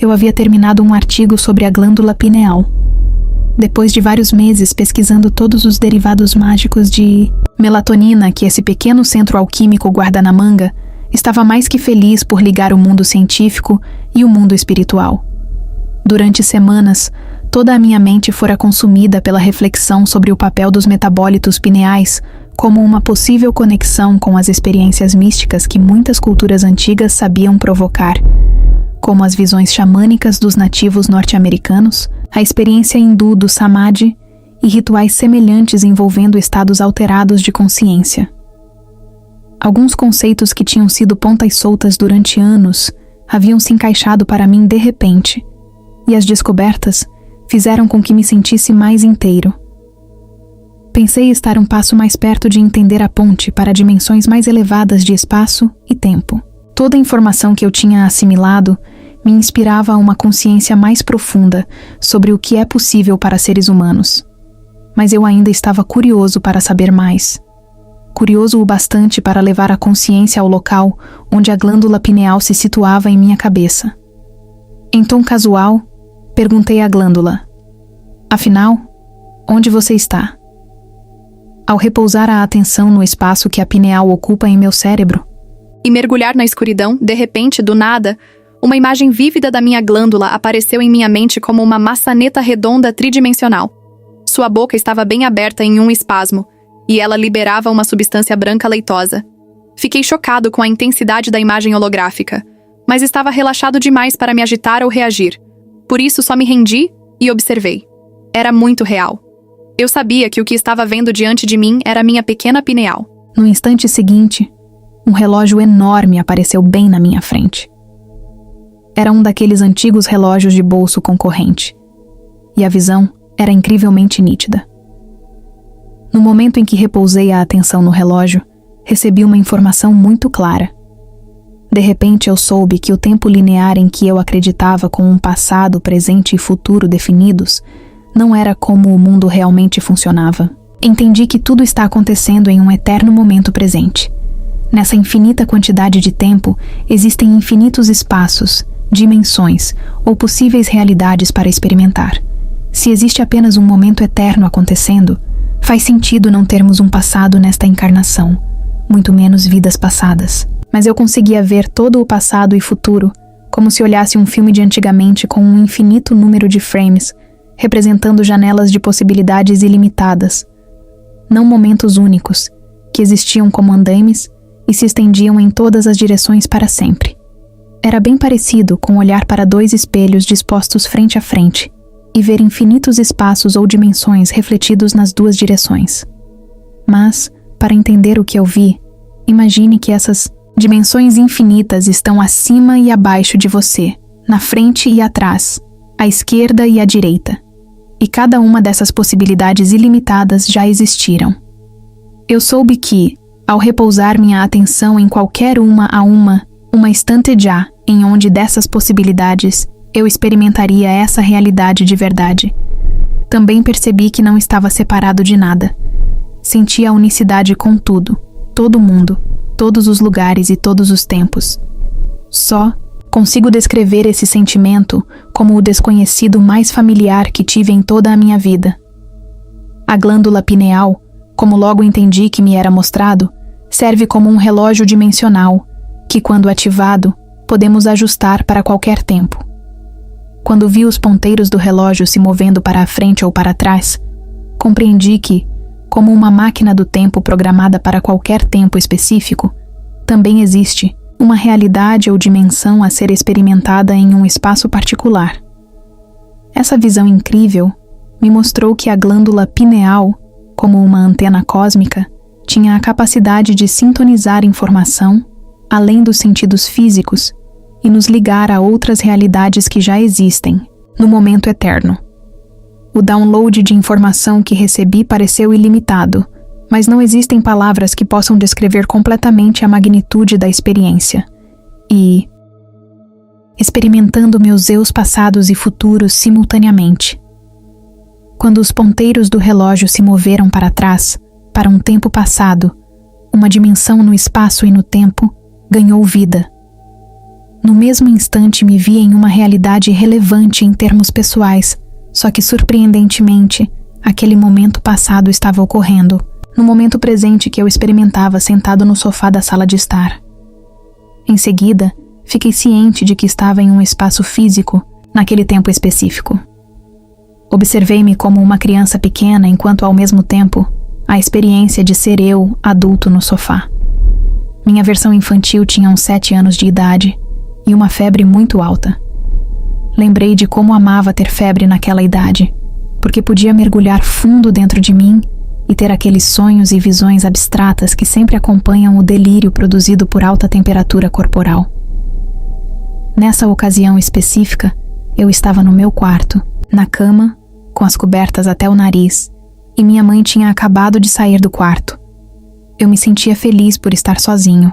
eu havia terminado um artigo sobre a glândula pineal. Depois de vários meses pesquisando todos os derivados mágicos de melatonina que esse pequeno centro alquímico guarda na manga, estava mais que feliz por ligar o mundo científico e o mundo espiritual. Durante semanas, toda a minha mente fora consumida pela reflexão sobre o papel dos metabólitos pineais como uma possível conexão com as experiências místicas que muitas culturas antigas sabiam provocar, como as visões xamânicas dos nativos norte-americanos, a experiência hindu do samadhi e rituais semelhantes envolvendo estados alterados de consciência. Alguns conceitos que tinham sido pontas soltas durante anos haviam se encaixado para mim de repente, e as descobertas fizeram com que me sentisse mais inteiro. Pensei estar um passo mais perto de entender a ponte para dimensões mais elevadas de espaço e tempo. Toda a informação que eu tinha assimilado me inspirava a uma consciência mais profunda sobre o que é possível para seres humanos. Mas eu ainda estava curioso para saber mais. Curioso o bastante para levar a consciência ao local onde a glândula pineal se situava em minha cabeça. Em tom casual, perguntei à glândula: afinal, onde você está? Ao repousar a atenção no espaço que a pineal ocupa em meu cérebro, e mergulhar na escuridão, de repente, do nada, Uma imagem vívida da minha glândula apareceu em minha mente como uma maçaneta redonda tridimensional. Sua boca estava bem aberta em um espasmo, e ela liberava uma substância branca leitosa. Fiquei chocado com a intensidade da imagem holográfica, mas estava relaxado demais para me agitar ou reagir. Por isso só me rendi e observei. Era muito real. Eu sabia que o que estava vendo diante de mim era minha pequena pineal. No instante seguinte, um relógio enorme apareceu bem na minha frente. Era um daqueles antigos relógios de bolso concorrente, e a visão era incrivelmente nítida. No momento em que repousei a atenção no relógio, recebi uma informação muito clara. De repente eu soube que o tempo linear em que eu acreditava com um passado, presente e futuro definidos, não era como o mundo realmente funcionava. Entendi que tudo está acontecendo em um eterno momento presente. Nessa infinita quantidade de tempo, existem infinitos espaços, dimensões ou possíveis realidades para experimentar. Se existe apenas um momento eterno acontecendo, faz sentido não termos um passado nesta encarnação, muito menos vidas passadas. Mas eu conseguia ver todo o passado e futuro, como se olhasse um filme de antigamente com um infinito número de frames, representando janelas de possibilidades ilimitadas. Não momentos únicos, que existiam como andaimes e se estendiam em todas as direções para sempre. Era bem parecido com olhar para dois espelhos dispostos frente a frente e ver infinitos espaços ou dimensões refletidos nas duas direções. Mas, para entender o que eu vi, imagine que essas dimensões infinitas estão acima e abaixo de você, na frente e atrás, à esquerda e à direita. E cada uma dessas possibilidades ilimitadas já existiram. Eu soube que, ao repousar minha atenção em qualquer uma instante já, em onde dessas possibilidades, eu experimentaria essa realidade de verdade. Também percebi que não estava separado de nada. Senti a unicidade com tudo, todo mundo, todos os lugares e todos os tempos. Só consigo descrever esse sentimento como o desconhecido mais familiar que tive em toda a minha vida. A glândula pineal, como logo entendi que me era mostrado, serve como um relógio dimensional, que quando ativado, podemos ajustar para qualquer tempo. Quando vi os ponteiros do relógio se movendo para a frente ou para trás, compreendi que, como uma máquina do tempo programada para qualquer tempo específico, também existe uma realidade ou dimensão a ser experimentada em um espaço particular. Essa visão incrível me mostrou que a glândula pineal, como uma antena cósmica, tinha a capacidade de sintonizar informação, além dos sentidos físicos, e nos ligar a outras realidades que já existem, no momento eterno. O download de informação que recebi pareceu ilimitado, mas não existem palavras que possam descrever completamente a magnitude da experiência. E, experimentando meus eus passados e futuros simultaneamente. Quando os ponteiros do relógio se moveram para trás, para um tempo passado, uma dimensão no espaço e no tempo ganhou vida. No mesmo instante me vi em uma realidade relevante em termos pessoais, só que surpreendentemente, aquele momento passado estava ocorrendo, no momento presente que eu experimentava sentado no sofá da sala de estar. Em seguida, fiquei ciente de que estava em um espaço físico, naquele tempo específico. Observei-me como uma criança pequena enquanto ao mesmo tempo, a experiência de ser eu, adulto no sofá. Minha versão infantil tinha uns 7 anos de idade e uma febre muito alta. Lembrei de como amava ter febre naquela idade, porque podia mergulhar fundo dentro de mim e ter aqueles sonhos e visões abstratas que sempre acompanham o delírio produzido por alta temperatura corporal. Nessa ocasião específica, eu estava no meu quarto, na cama, com as cobertas até o nariz, e minha mãe tinha acabado de sair do quarto. Eu me sentia feliz por estar sozinho.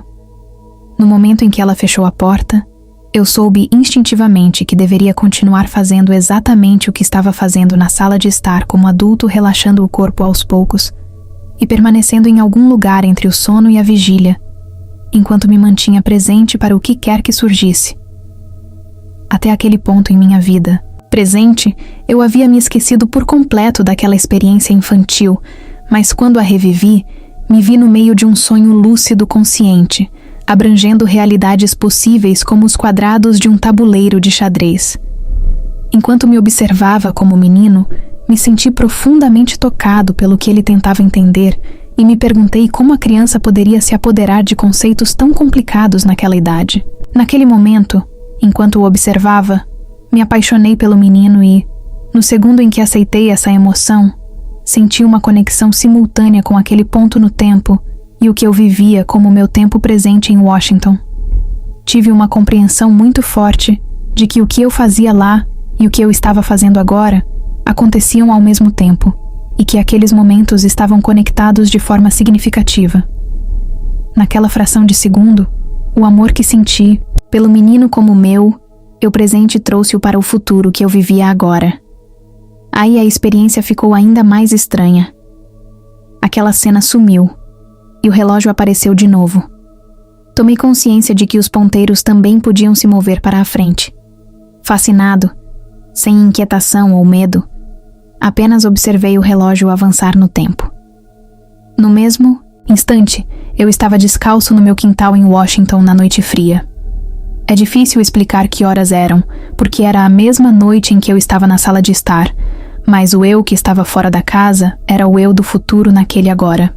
No momento em que ela fechou a porta, eu soube instintivamente que deveria continuar fazendo exatamente o que estava fazendo na sala de estar como adulto, relaxando o corpo aos poucos e permanecendo em algum lugar entre o sono e a vigília, enquanto me mantinha presente para o que quer que surgisse. Até aquele ponto em minha vida, presente, eu havia me esquecido por completo daquela experiência infantil, mas quando a revivi, me vi no meio de um sonho lúcido consciente, abrangendo realidades possíveis como os quadrados de um tabuleiro de xadrez. Enquanto me observava como menino, me senti profundamente tocado pelo que ele tentava entender e me perguntei como a criança poderia se apoderar de conceitos tão complicados naquela idade. Naquele momento, enquanto o observava, me apaixonei pelo menino e, no segundo em que aceitei essa emoção, senti uma conexão simultânea com aquele ponto no tempo e o que eu vivia como meu tempo presente em Washington. Tive uma compreensão muito forte de que o que eu fazia lá e o que eu estava fazendo agora aconteciam ao mesmo tempo, e que aqueles momentos estavam conectados de forma significativa. Naquela fração de segundo, o amor que senti pelo menino como meu, eu presente trouxe-o para o futuro que eu vivia agora. Aí a experiência ficou ainda mais estranha. Aquela cena sumiu, e o relógio apareceu de novo. Tomei consciência de que os ponteiros também podiam se mover para a frente. Fascinado, sem inquietação ou medo, apenas observei o relógio avançar no tempo. No mesmo instante, eu estava descalço no meu quintal em Washington na noite fria. É difícil explicar que horas eram, porque era a mesma noite em que eu estava na sala de estar, mas o eu que estava fora da casa era o eu do futuro naquele agora.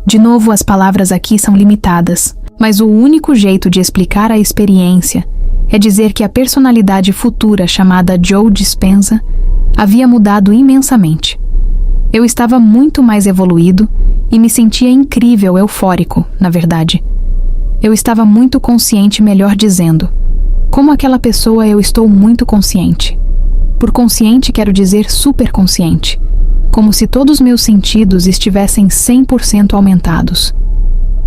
De novo, as palavras aqui são limitadas, mas o único jeito de explicar a experiência é dizer que a personalidade futura chamada Joe Dispenza havia mudado imensamente. Eu estava muito mais evoluído e me sentia incrível, eufórico, na verdade. Eu estava muito consciente, melhor dizendo. Como aquela pessoa, eu estou muito consciente. Por consciente, quero dizer superconsciente. Como se todos meus sentidos estivessem 100% aumentados.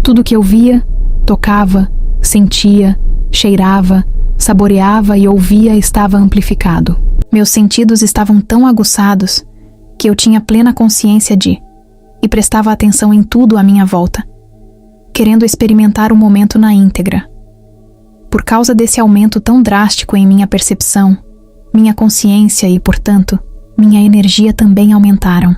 Tudo que eu via, tocava, sentia, cheirava, saboreava e ouvia estava amplificado. Meus sentidos estavam tão aguçados que eu tinha plena consciência e prestava atenção em tudo à minha volta, querendo experimentar o momento na íntegra. Por causa desse aumento tão drástico em minha percepção, minha consciência e, portanto, minha energia também aumentaram.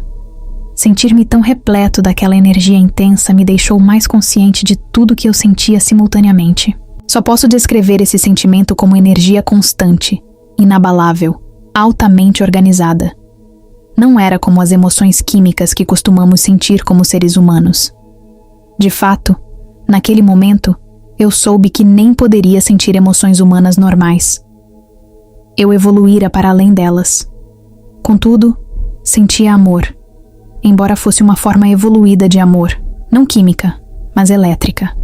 Sentir-me tão repleto daquela energia intensa me deixou mais consciente de tudo que eu sentia simultaneamente. Só posso descrever esse sentimento como energia constante, inabalável, altamente organizada. Não era como as emoções químicas que costumamos sentir como seres humanos. De fato, naquele momento, eu soube que nem poderia sentir emoções humanas normais. Eu evoluíra para além delas. Contudo, sentia amor, embora fosse uma forma evoluída de amor, não química, mas elétrica.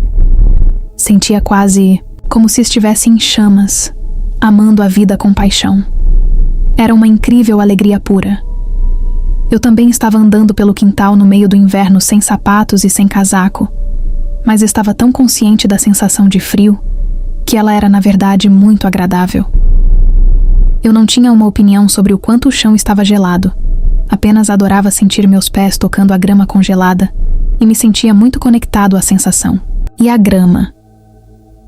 Sentia quase como se estivesse em chamas, amando a vida com paixão. Era uma incrível alegria pura. Eu também estava andando pelo quintal no meio do inverno sem sapatos e sem casaco, mas estava tão consciente da sensação de frio que ela era, na verdade, muito agradável. Eu não tinha uma opinião sobre o quanto o chão estava gelado, apenas adorava sentir meus pés tocando a grama congelada e me sentia muito conectado à sensação. E a grama?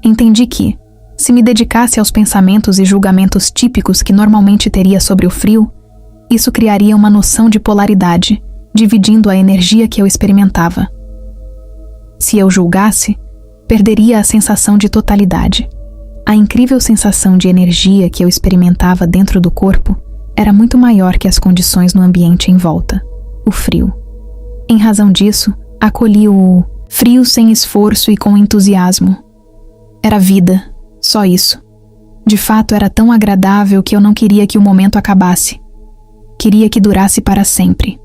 Entendi que, se me dedicasse aos pensamentos e julgamentos típicos que normalmente teria sobre o frio, isso criaria uma noção de polaridade, dividindo a energia que eu experimentava. Se eu julgasse, perderia a sensação de totalidade. A incrível sensação de energia que eu experimentava dentro do corpo era muito maior que as condições no ambiente em volta, o frio. Em razão disso, acolhi o frio sem esforço e com entusiasmo. Era vida, só isso. De fato, era tão agradável que eu não queria que o momento acabasse. Queria que durasse para sempre.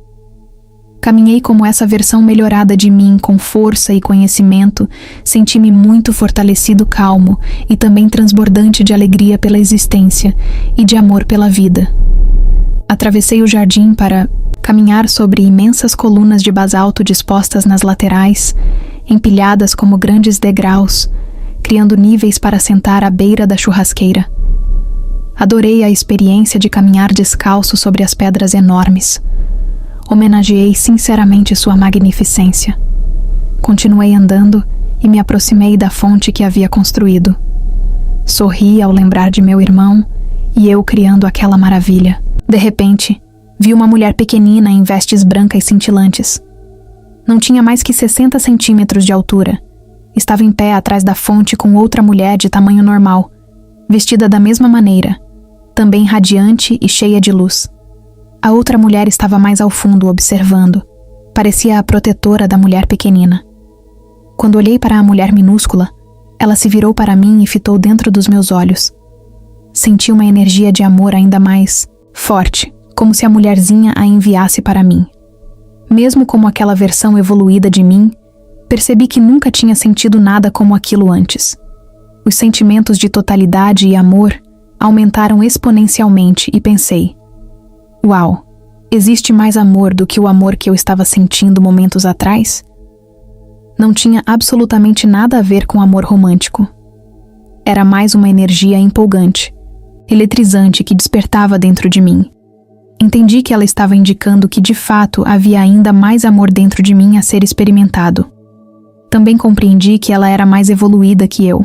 Caminhei como essa versão melhorada de mim, com força e conhecimento, senti-me muito fortalecido, calmo e também transbordante de alegria pela existência e de amor pela vida. Atravessei o jardim para caminhar sobre imensas colunas de basalto dispostas nas laterais, empilhadas como grandes degraus, criando níveis para sentar à beira da churrasqueira. Adorei a experiência de caminhar descalço sobre as pedras enormes. Homenageei sinceramente sua magnificência. Continuei andando e me aproximei da fonte que havia construído. Sorri ao lembrar de meu irmão e eu criando aquela maravilha. De repente, vi uma mulher pequenina em vestes brancas cintilantes. Não tinha mais que 60 centímetros de altura estava em pé atrás da fonte com outra mulher de tamanho normal, vestida da mesma maneira, também radiante e cheia de luz. A outra mulher estava mais ao fundo, observando. Parecia a protetora da mulher pequenina. Quando olhei para a mulher minúscula, ela se virou para mim e fitou dentro dos meus olhos. Senti uma energia de amor ainda mais forte, como se a mulherzinha a enviasse para mim. Mesmo como aquela versão evoluída de mim, percebi que nunca tinha sentido nada como aquilo antes. Os sentimentos de totalidade e amor aumentaram exponencialmente e pensei: uau, existe mais amor do que o amor que eu estava sentindo momentos atrás? Não tinha absolutamente nada a ver com amor romântico. Era mais uma energia empolgante, eletrizante que despertava dentro de mim. Entendi que ela estava indicando que de fato havia ainda mais amor dentro de mim a ser experimentado. Também compreendi que ela era mais evoluída que eu.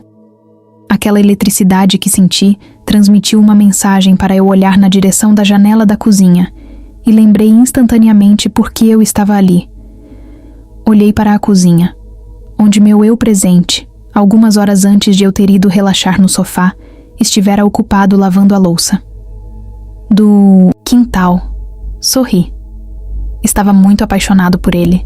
Aquela eletricidade que senti transmitiu uma mensagem para eu olhar na direção da janela da cozinha e lembrei instantaneamente por que eu estava ali. Olhei para a cozinha, onde meu eu presente, algumas horas antes de eu ter ido relaxar no sofá, estivera ocupado lavando a louça. Do quintal, sorri. Estava muito apaixonado por ele.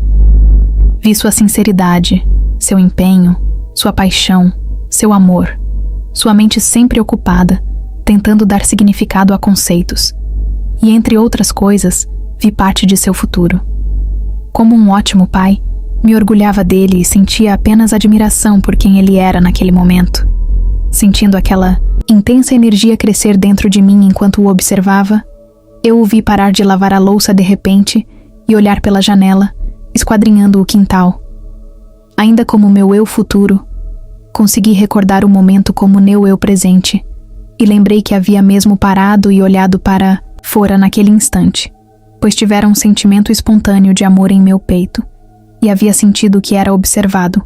Vi sua sinceridade, seu empenho, sua paixão, seu amor, sua mente sempre ocupada, tentando dar significado a conceitos. E entre outras coisas, vi parte de seu futuro. Como um ótimo pai, me orgulhava dele e sentia apenas admiração por quem ele era naquele momento. Sentindo aquela intensa energia crescer dentro de mim enquanto o observava, eu o vi parar de lavar a louça de repente e olhar pela janela, esquadrinhando o quintal. Ainda como meu eu futuro, consegui recordar o momento como meu eu presente e lembrei que havia mesmo parado e olhado para fora naquele instante, pois tivera um sentimento espontâneo de amor em meu peito e havia sentido que era observado,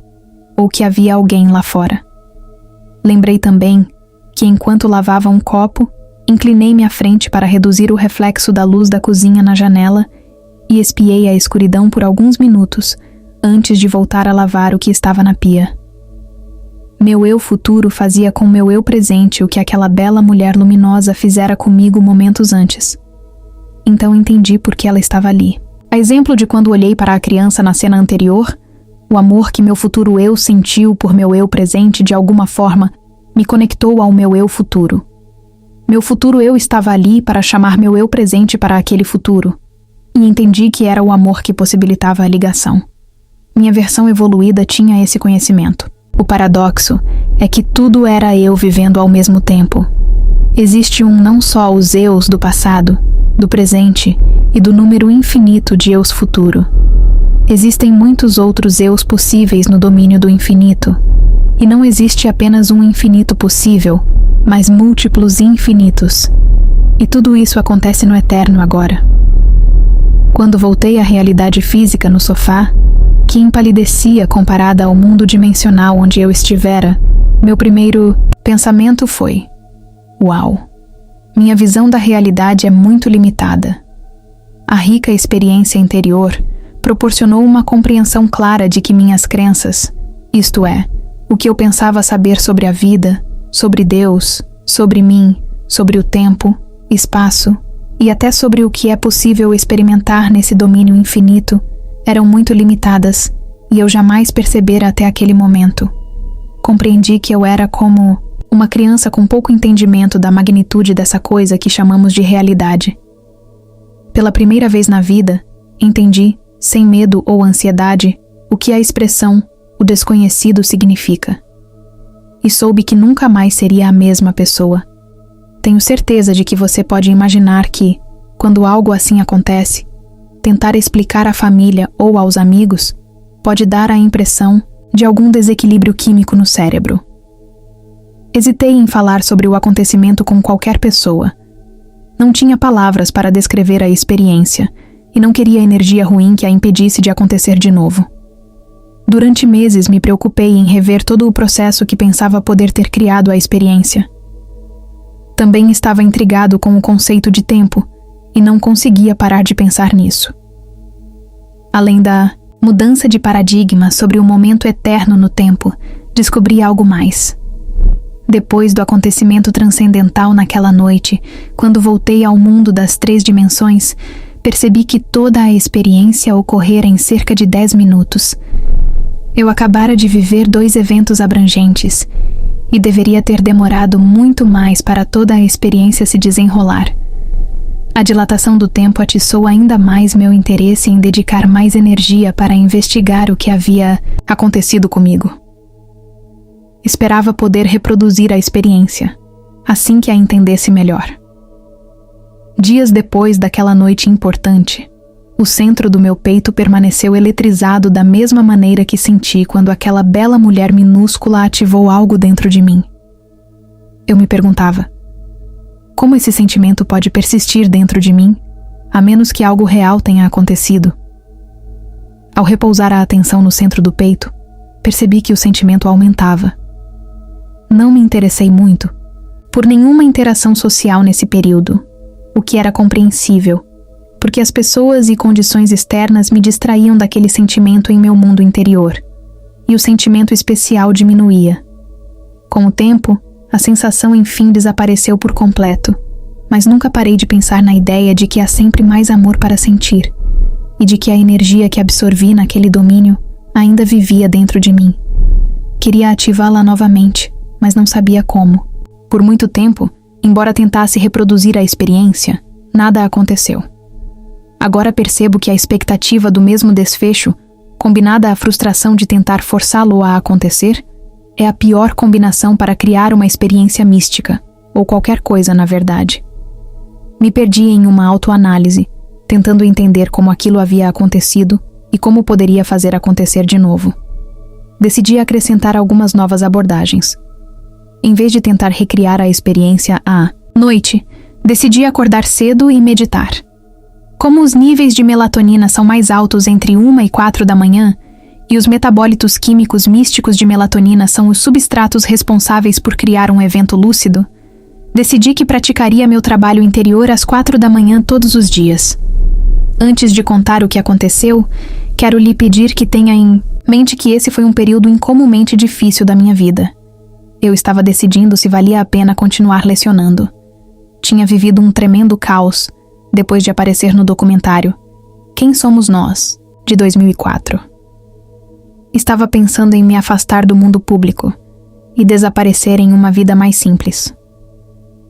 ou que havia alguém lá fora. Lembrei também que enquanto lavava um copo, inclinei-me à frente para reduzir o reflexo da luz da cozinha na janela e espiei a escuridão por alguns minutos antes de voltar a lavar o que estava na pia. Meu eu futuro fazia com meu eu presente o que aquela bela mulher luminosa fizera comigo momentos antes. Então entendi por que ela estava ali. A exemplo de quando olhei para a criança na cena anterior, o amor que meu futuro eu sentiu por meu eu presente de alguma forma me conectou ao meu eu futuro. Meu futuro eu estava ali para chamar meu eu presente para aquele futuro, e entendi que era o amor que possibilitava a ligação. Minha versão evoluída tinha esse conhecimento. O paradoxo é que tudo era eu vivendo ao mesmo tempo. Existe não só os eus do passado, do presente e do número infinito de eus futuro. Existem muitos outros eus possíveis no domínio do infinito. E não existe apenas um infinito possível, mas múltiplos infinitos. E tudo isso acontece no eterno agora. Quando voltei à realidade física no sofá, que empalidecia comparada ao mundo dimensional onde eu estivera, meu primeiro pensamento foi: uau! Minha visão da realidade é muito limitada. A rica experiência interior proporcionou uma compreensão clara de que minhas crenças, isto é, o que eu pensava saber sobre a vida, sobre Deus, sobre mim, sobre o tempo, espaço e até sobre o que é possível experimentar nesse domínio infinito, eram muito limitadas e eu jamais percebera até aquele momento. Compreendi que eu era como uma criança com pouco entendimento da magnitude dessa coisa que chamamos de realidade. Pela primeira vez na vida, entendi, sem medo ou ansiedade, o que a expressão "o desconhecido" significa. E soube que nunca mais seria a mesma pessoa. Tenho certeza de que você pode imaginar que, quando algo assim acontece, tentar explicar à família ou aos amigos pode dar a impressão de algum desequilíbrio químico no cérebro. Hesitei em falar sobre o acontecimento com qualquer pessoa. Não tinha palavras para descrever a experiência e não queria energia ruim que a impedisse de acontecer de novo. Durante meses me preocupei em rever todo o processo que pensava poder ter criado a experiência. Também estava intrigado com o conceito de tempo e não conseguia parar de pensar nisso. Além da mudança de paradigma sobre o momento eterno no tempo, descobri algo mais. Depois do acontecimento transcendental naquela noite, quando voltei ao mundo das 3 dimensões, percebi que toda a experiência ocorrera em cerca de 10 minutos. Eu acabara de viver 2 eventos abrangentes e deveria ter demorado muito mais para toda a experiência se desenrolar. A dilatação do tempo atiçou ainda mais meu interesse em dedicar mais energia para investigar o que havia acontecido comigo. Esperava poder reproduzir a experiência, assim que a entendesse melhor. Dias depois daquela noite importante, o centro do meu peito permaneceu eletrizado da mesma maneira que senti quando aquela bela mulher minúscula ativou algo dentro de mim. Eu me perguntava, como esse sentimento pode persistir dentro de mim, a menos que algo real tenha acontecido? Ao repousar a atenção no centro do peito, percebi que o sentimento aumentava. Não me interessei muito por nenhuma interação social nesse período, o que era compreensível, porque as pessoas e condições externas me distraíam daquele sentimento em meu mundo interior, e o sentimento especial diminuía. Com o tempo, a sensação enfim desapareceu por completo, mas nunca parei de pensar na ideia de que há sempre mais amor para sentir, e de que a energia que absorvi naquele domínio ainda vivia dentro de mim. Queria ativá-la novamente, mas não sabia como. Por muito tempo, embora tentasse reproduzir a experiência, nada aconteceu. Agora percebo que a expectativa do mesmo desfecho, combinada à frustração de tentar forçá-lo a acontecer, é a pior combinação para criar uma experiência mística, ou qualquer coisa na verdade. Me perdi em uma autoanálise, tentando entender como aquilo havia acontecido e como poderia fazer acontecer de novo. Decidi acrescentar algumas novas abordagens. Em vez de tentar recriar a experiência à noite, decidi acordar cedo e meditar. Como os níveis de melatonina são mais altos entre 1 e 4 da manhã, e os metabólitos químicos místicos de melatonina são os substratos responsáveis por criar um evento lúcido, decidi que praticaria meu trabalho interior às 4 da manhã todos os dias. Antes de contar o que aconteceu, quero lhe pedir que tenha em mente que esse foi um período incomumente difícil da minha vida. Eu estava decidindo se valia a pena continuar lecionando. Tinha vivido um tremendo caos, depois de aparecer no documentário Quem Somos Nós, de 2004. Estava pensando em me afastar do mundo público e desaparecer em uma vida mais simples.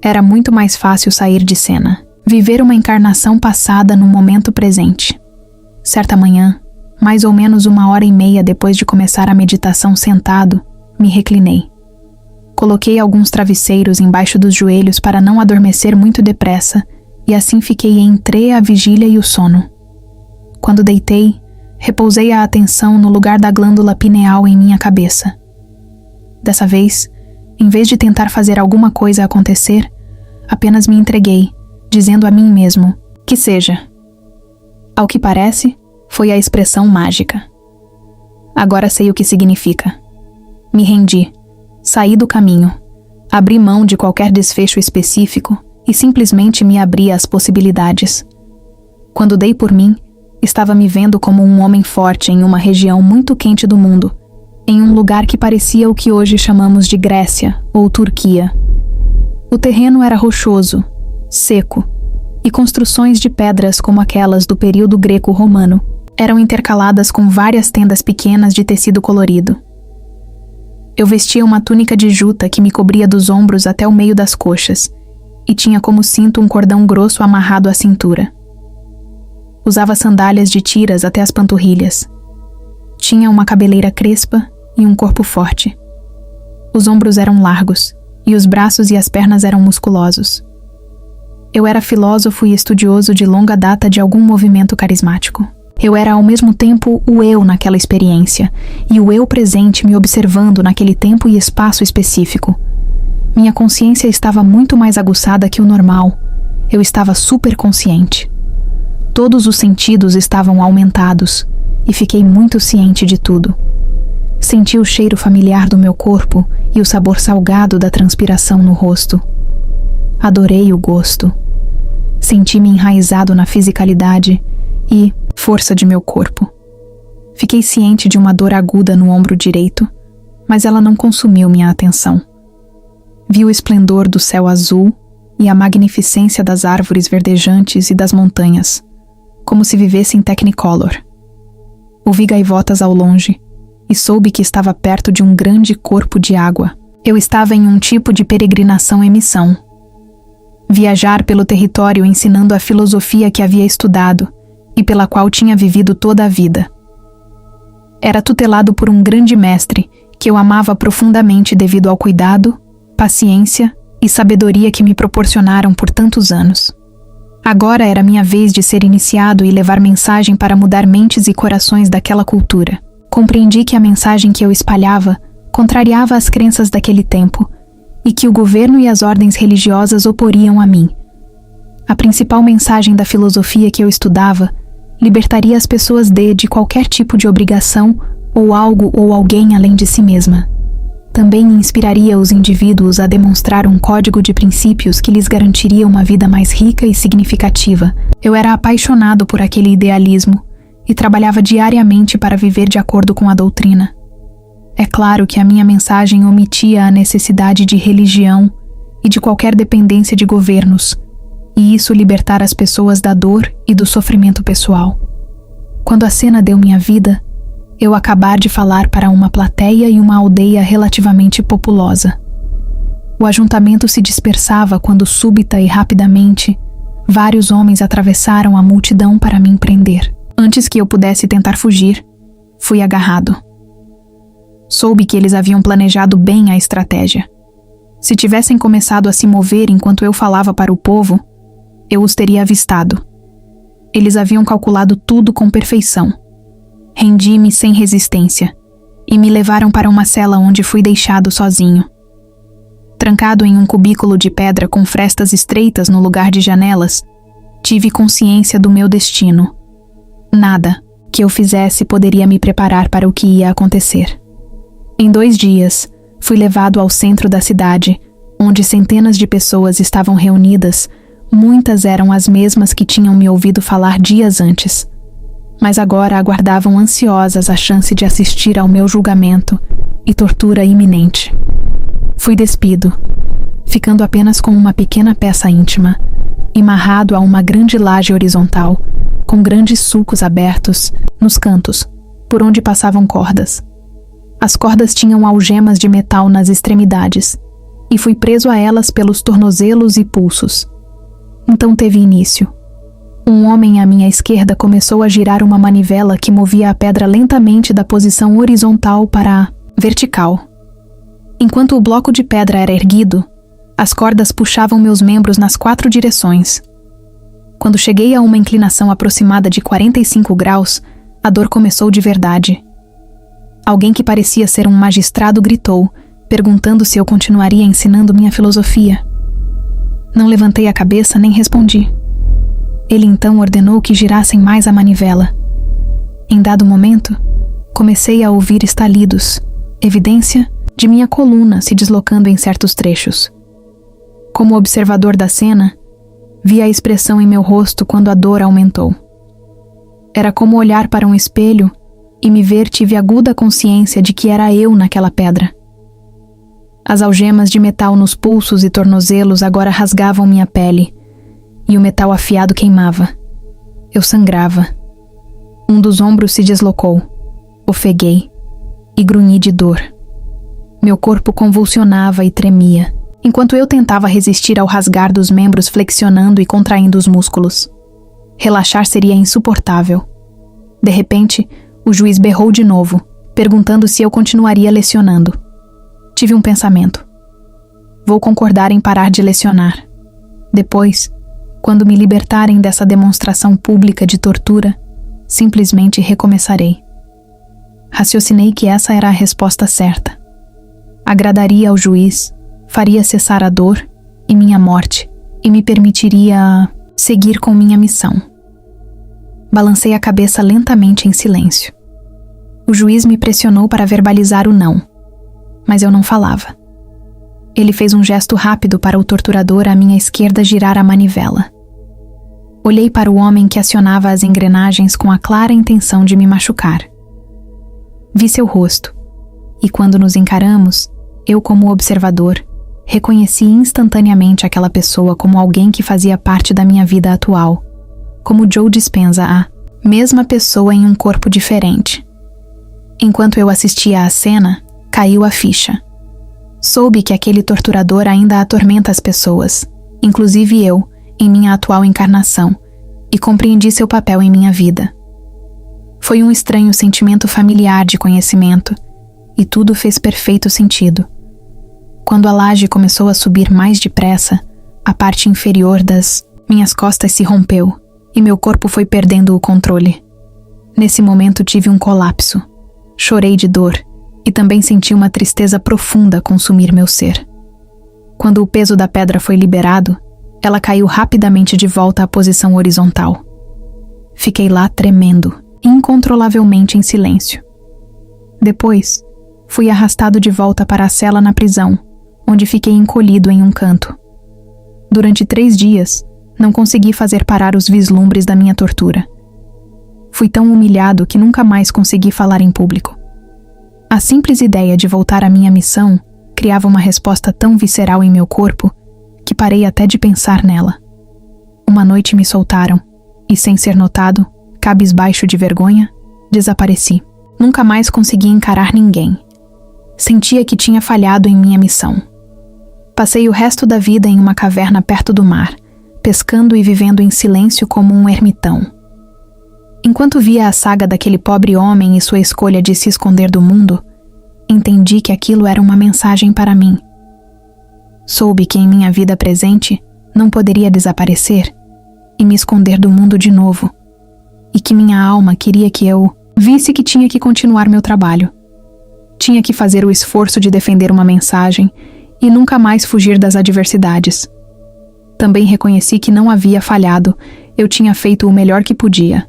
Era muito mais fácil sair de cena, viver uma encarnação passada no momento presente. Certa manhã, mais ou menos 1h30 depois de começar a meditação sentado, me reclinei. Coloquei alguns travesseiros embaixo dos joelhos para não adormecer muito depressa, e assim fiquei entre a vigília e o sono. Quando deitei, repousei a atenção no lugar da glândula pineal em minha cabeça. Dessa vez, em vez de tentar fazer alguma coisa acontecer, apenas me entreguei, dizendo a mim mesmo, que seja. Ao que parece, foi a expressão mágica. Agora sei o que significa. Me rendi. Saí do caminho, abri mão de qualquer desfecho específico e simplesmente me abri às possibilidades. Quando dei por mim, estava me vendo como um homem forte em uma região muito quente do mundo, em um lugar que parecia o que hoje chamamos de Grécia ou Turquia. O terreno era rochoso, seco, e construções de pedras como aquelas do período greco-romano eram intercaladas com várias tendas pequenas de tecido colorido. Eu vestia uma túnica de juta que me cobria dos ombros até o meio das coxas, e tinha como cinto um cordão grosso amarrado à cintura. Usava sandálias de tiras até as panturrilhas. Tinha uma cabeleira crespa e um corpo forte. Os ombros eram largos, e os braços e as pernas eram musculosos. Eu era filósofo e estudioso de longa data de algum movimento carismático. Eu era ao mesmo tempo o eu naquela experiência, e o eu presente me observando naquele tempo e espaço específico. Minha consciência estava muito mais aguçada que o normal. Eu estava superconsciente. Todos os sentidos estavam aumentados, e fiquei muito ciente de tudo. Senti o cheiro familiar do meu corpo e o sabor salgado da transpiração no rosto. Adorei o gosto. Senti-me enraizado na fisicalidade e força de meu corpo. Fiquei ciente de uma dor aguda no ombro direito, mas ela não consumiu minha atenção. Vi o esplendor do céu azul e a magnificência das árvores verdejantes e das montanhas, como se vivesse em Technicolor. Ouvi gaivotas ao longe e soube que estava perto de um grande corpo de água. Eu estava em um tipo de peregrinação em missão. Viajar pelo território ensinando a filosofia que havia estudado e pela qual tinha vivido toda a vida. Era tutelado por um grande mestre que eu amava profundamente devido ao cuidado, paciência e sabedoria que me proporcionaram por tantos anos. Agora era minha vez de ser iniciado e levar mensagem para mudar mentes e corações daquela cultura. Compreendi que a mensagem que eu espalhava contrariava as crenças daquele tempo e que o governo e as ordens religiosas oporiam a mim. A principal mensagem da filosofia que eu estudava libertaria as pessoas de qualquer tipo de obrigação ou algo ou alguém além de si mesma. Também inspiraria os indivíduos a demonstrar um código de princípios que lhes garantiria uma vida mais rica e significativa. Eu era apaixonado por aquele idealismo e trabalhava diariamente para viver de acordo com a doutrina. É claro que a minha mensagem omitia a necessidade de religião e de qualquer dependência de governos, e isso libertar as pessoas da dor e do sofrimento pessoal. Quando a cena deu minha vida, eu acabar de falar para uma plateia e uma aldeia relativamente populosa. O ajuntamento se dispersava quando súbita e rapidamente vários homens atravessaram a multidão para me prender. Antes que eu pudesse tentar fugir, fui agarrado. Soube que eles haviam planejado bem a estratégia. Se tivessem começado a se mover enquanto eu falava para o povo, eu os teria avistado. Eles haviam calculado tudo com perfeição. Rendi-me sem resistência e me levaram para uma cela onde fui deixado sozinho. Trancado em um cubículo de pedra com frestas estreitas no lugar de janelas, tive consciência do meu destino. Nada que eu fizesse poderia me preparar para o que ia acontecer. Em 2 dias, fui levado ao centro da cidade, onde centenas de pessoas estavam reunidas. Muitas eram as mesmas que tinham me ouvido falar dias antes, mas agora aguardavam ansiosas a chance de assistir ao meu julgamento e tortura iminente. Fui despido, ficando apenas com uma pequena peça íntima, amarrado a uma grande laje horizontal, com grandes sulcos abertos nos cantos, por onde passavam cordas. As cordas tinham algemas de metal nas extremidades, e fui preso a elas pelos tornozelos e pulsos. Então teve início. Um homem à minha esquerda começou a girar uma manivela que movia a pedra lentamente da posição horizontal para a vertical. Enquanto o bloco de pedra era erguido, as cordas puxavam meus membros nas 4 direções. Quando cheguei a uma inclinação aproximada de 45 graus, a dor começou de verdade. Alguém que parecia ser um magistrado gritou, perguntando se eu continuaria ensinando minha filosofia. Não levantei a cabeça nem respondi. Ele então ordenou que girassem mais a manivela. Em dado momento, comecei a ouvir estalidos, evidência de minha coluna se deslocando em certos trechos. Como observador da cena, vi a expressão em meu rosto quando a dor aumentou. Era como olhar para um espelho e me ver tive aguda consciência de que era eu naquela pedra. As algemas de metal nos pulsos e tornozelos agora rasgavam minha pele, e o metal afiado queimava. Eu sangrava. Um dos ombros se deslocou. Ofeguei e grunhi de dor. Meu corpo convulsionava e tremia, enquanto eu tentava resistir ao rasgar dos membros flexionando e contraindo os músculos. Relaxar seria insuportável. De repente, o juiz berrou de novo, perguntando se eu continuaria lecionando. Tive um pensamento. Vou concordar em parar de lecionar. Depois, quando me libertarem dessa demonstração pública de tortura, simplesmente recomeçarei. Raciocinei que essa era a resposta certa. Agradaria ao juiz, faria cessar a dor e minha morte, e me permitiria seguir com minha missão. Balancei a cabeça lentamente em silêncio. O juiz me pressionou para verbalizar o não, mas eu não falava. Ele fez um gesto rápido para o torturador à minha esquerda girar a manivela. Olhei para o homem que acionava as engrenagens com a clara intenção de me machucar. Vi seu rosto, e quando nos encaramos, eu, como observador, reconheci instantaneamente aquela pessoa como alguém que fazia parte da minha vida atual, como Joe Dispenza, a mesma pessoa em um corpo diferente. Enquanto eu assistia à cena, caiu a ficha. Soube que aquele torturador ainda atormenta as pessoas, inclusive eu, em minha atual encarnação, e compreendi seu papel em minha vida. Foi um estranho sentimento familiar de conhecimento, e tudo fez perfeito sentido. Quando a laje começou a subir mais depressa, a parte inferior das minhas costas se rompeu, e meu corpo foi perdendo o controle. Nesse momento tive um colapso. Chorei de dor, e também senti uma tristeza profunda consumir meu ser. Quando o peso da pedra foi liberado, ela caiu rapidamente de volta à posição horizontal. Fiquei lá tremendo, incontrolavelmente em silêncio. Depois, fui arrastado de volta para a cela na prisão, onde fiquei encolhido em um canto. Durante 3 dias, não consegui fazer parar os vislumbres da minha tortura. Fui tão humilhado que nunca mais consegui falar em público. A simples ideia de voltar à minha missão criava uma resposta tão visceral em meu corpo que parei até de pensar nela. Uma noite me soltaram e, sem ser notado, cabisbaixo de vergonha, desapareci. Nunca mais consegui encarar ninguém. Sentia que tinha falhado em minha missão. Passei o resto da vida em uma caverna perto do mar, pescando e vivendo em silêncio como um ermitão. Enquanto via a saga daquele pobre homem e sua escolha de se esconder do mundo, entendi que aquilo era uma mensagem para mim. Soube que em minha vida presente não poderia desaparecer e me esconder do mundo de novo, e que minha alma queria que eu visse que tinha que continuar meu trabalho. Tinha que fazer o esforço de defender uma mensagem e nunca mais fugir das adversidades. Também reconheci que não havia falhado, eu tinha feito o melhor que podia.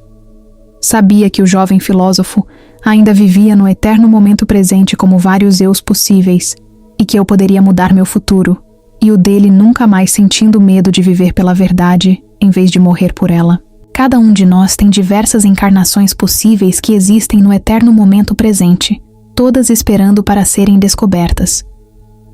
Sabia que o jovem filósofo ainda vivia no eterno momento presente como vários eus possíveis, e que eu poderia mudar meu futuro, e o dele nunca mais sentindo medo de viver pela verdade, em vez de morrer por ela. Cada um de nós tem diversas encarnações possíveis que existem no eterno momento presente, todas esperando para serem descobertas.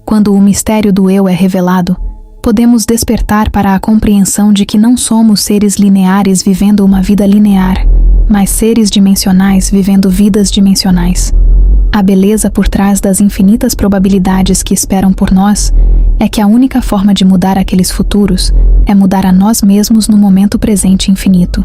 Quando o mistério do eu é revelado, podemos despertar para a compreensão de que não somos seres lineares vivendo uma vida linear, mas seres dimensionais vivendo vidas dimensionais. A beleza por trás das infinitas probabilidades que esperam por nós é que a única forma de mudar aqueles futuros é mudar a nós mesmos no momento presente infinito.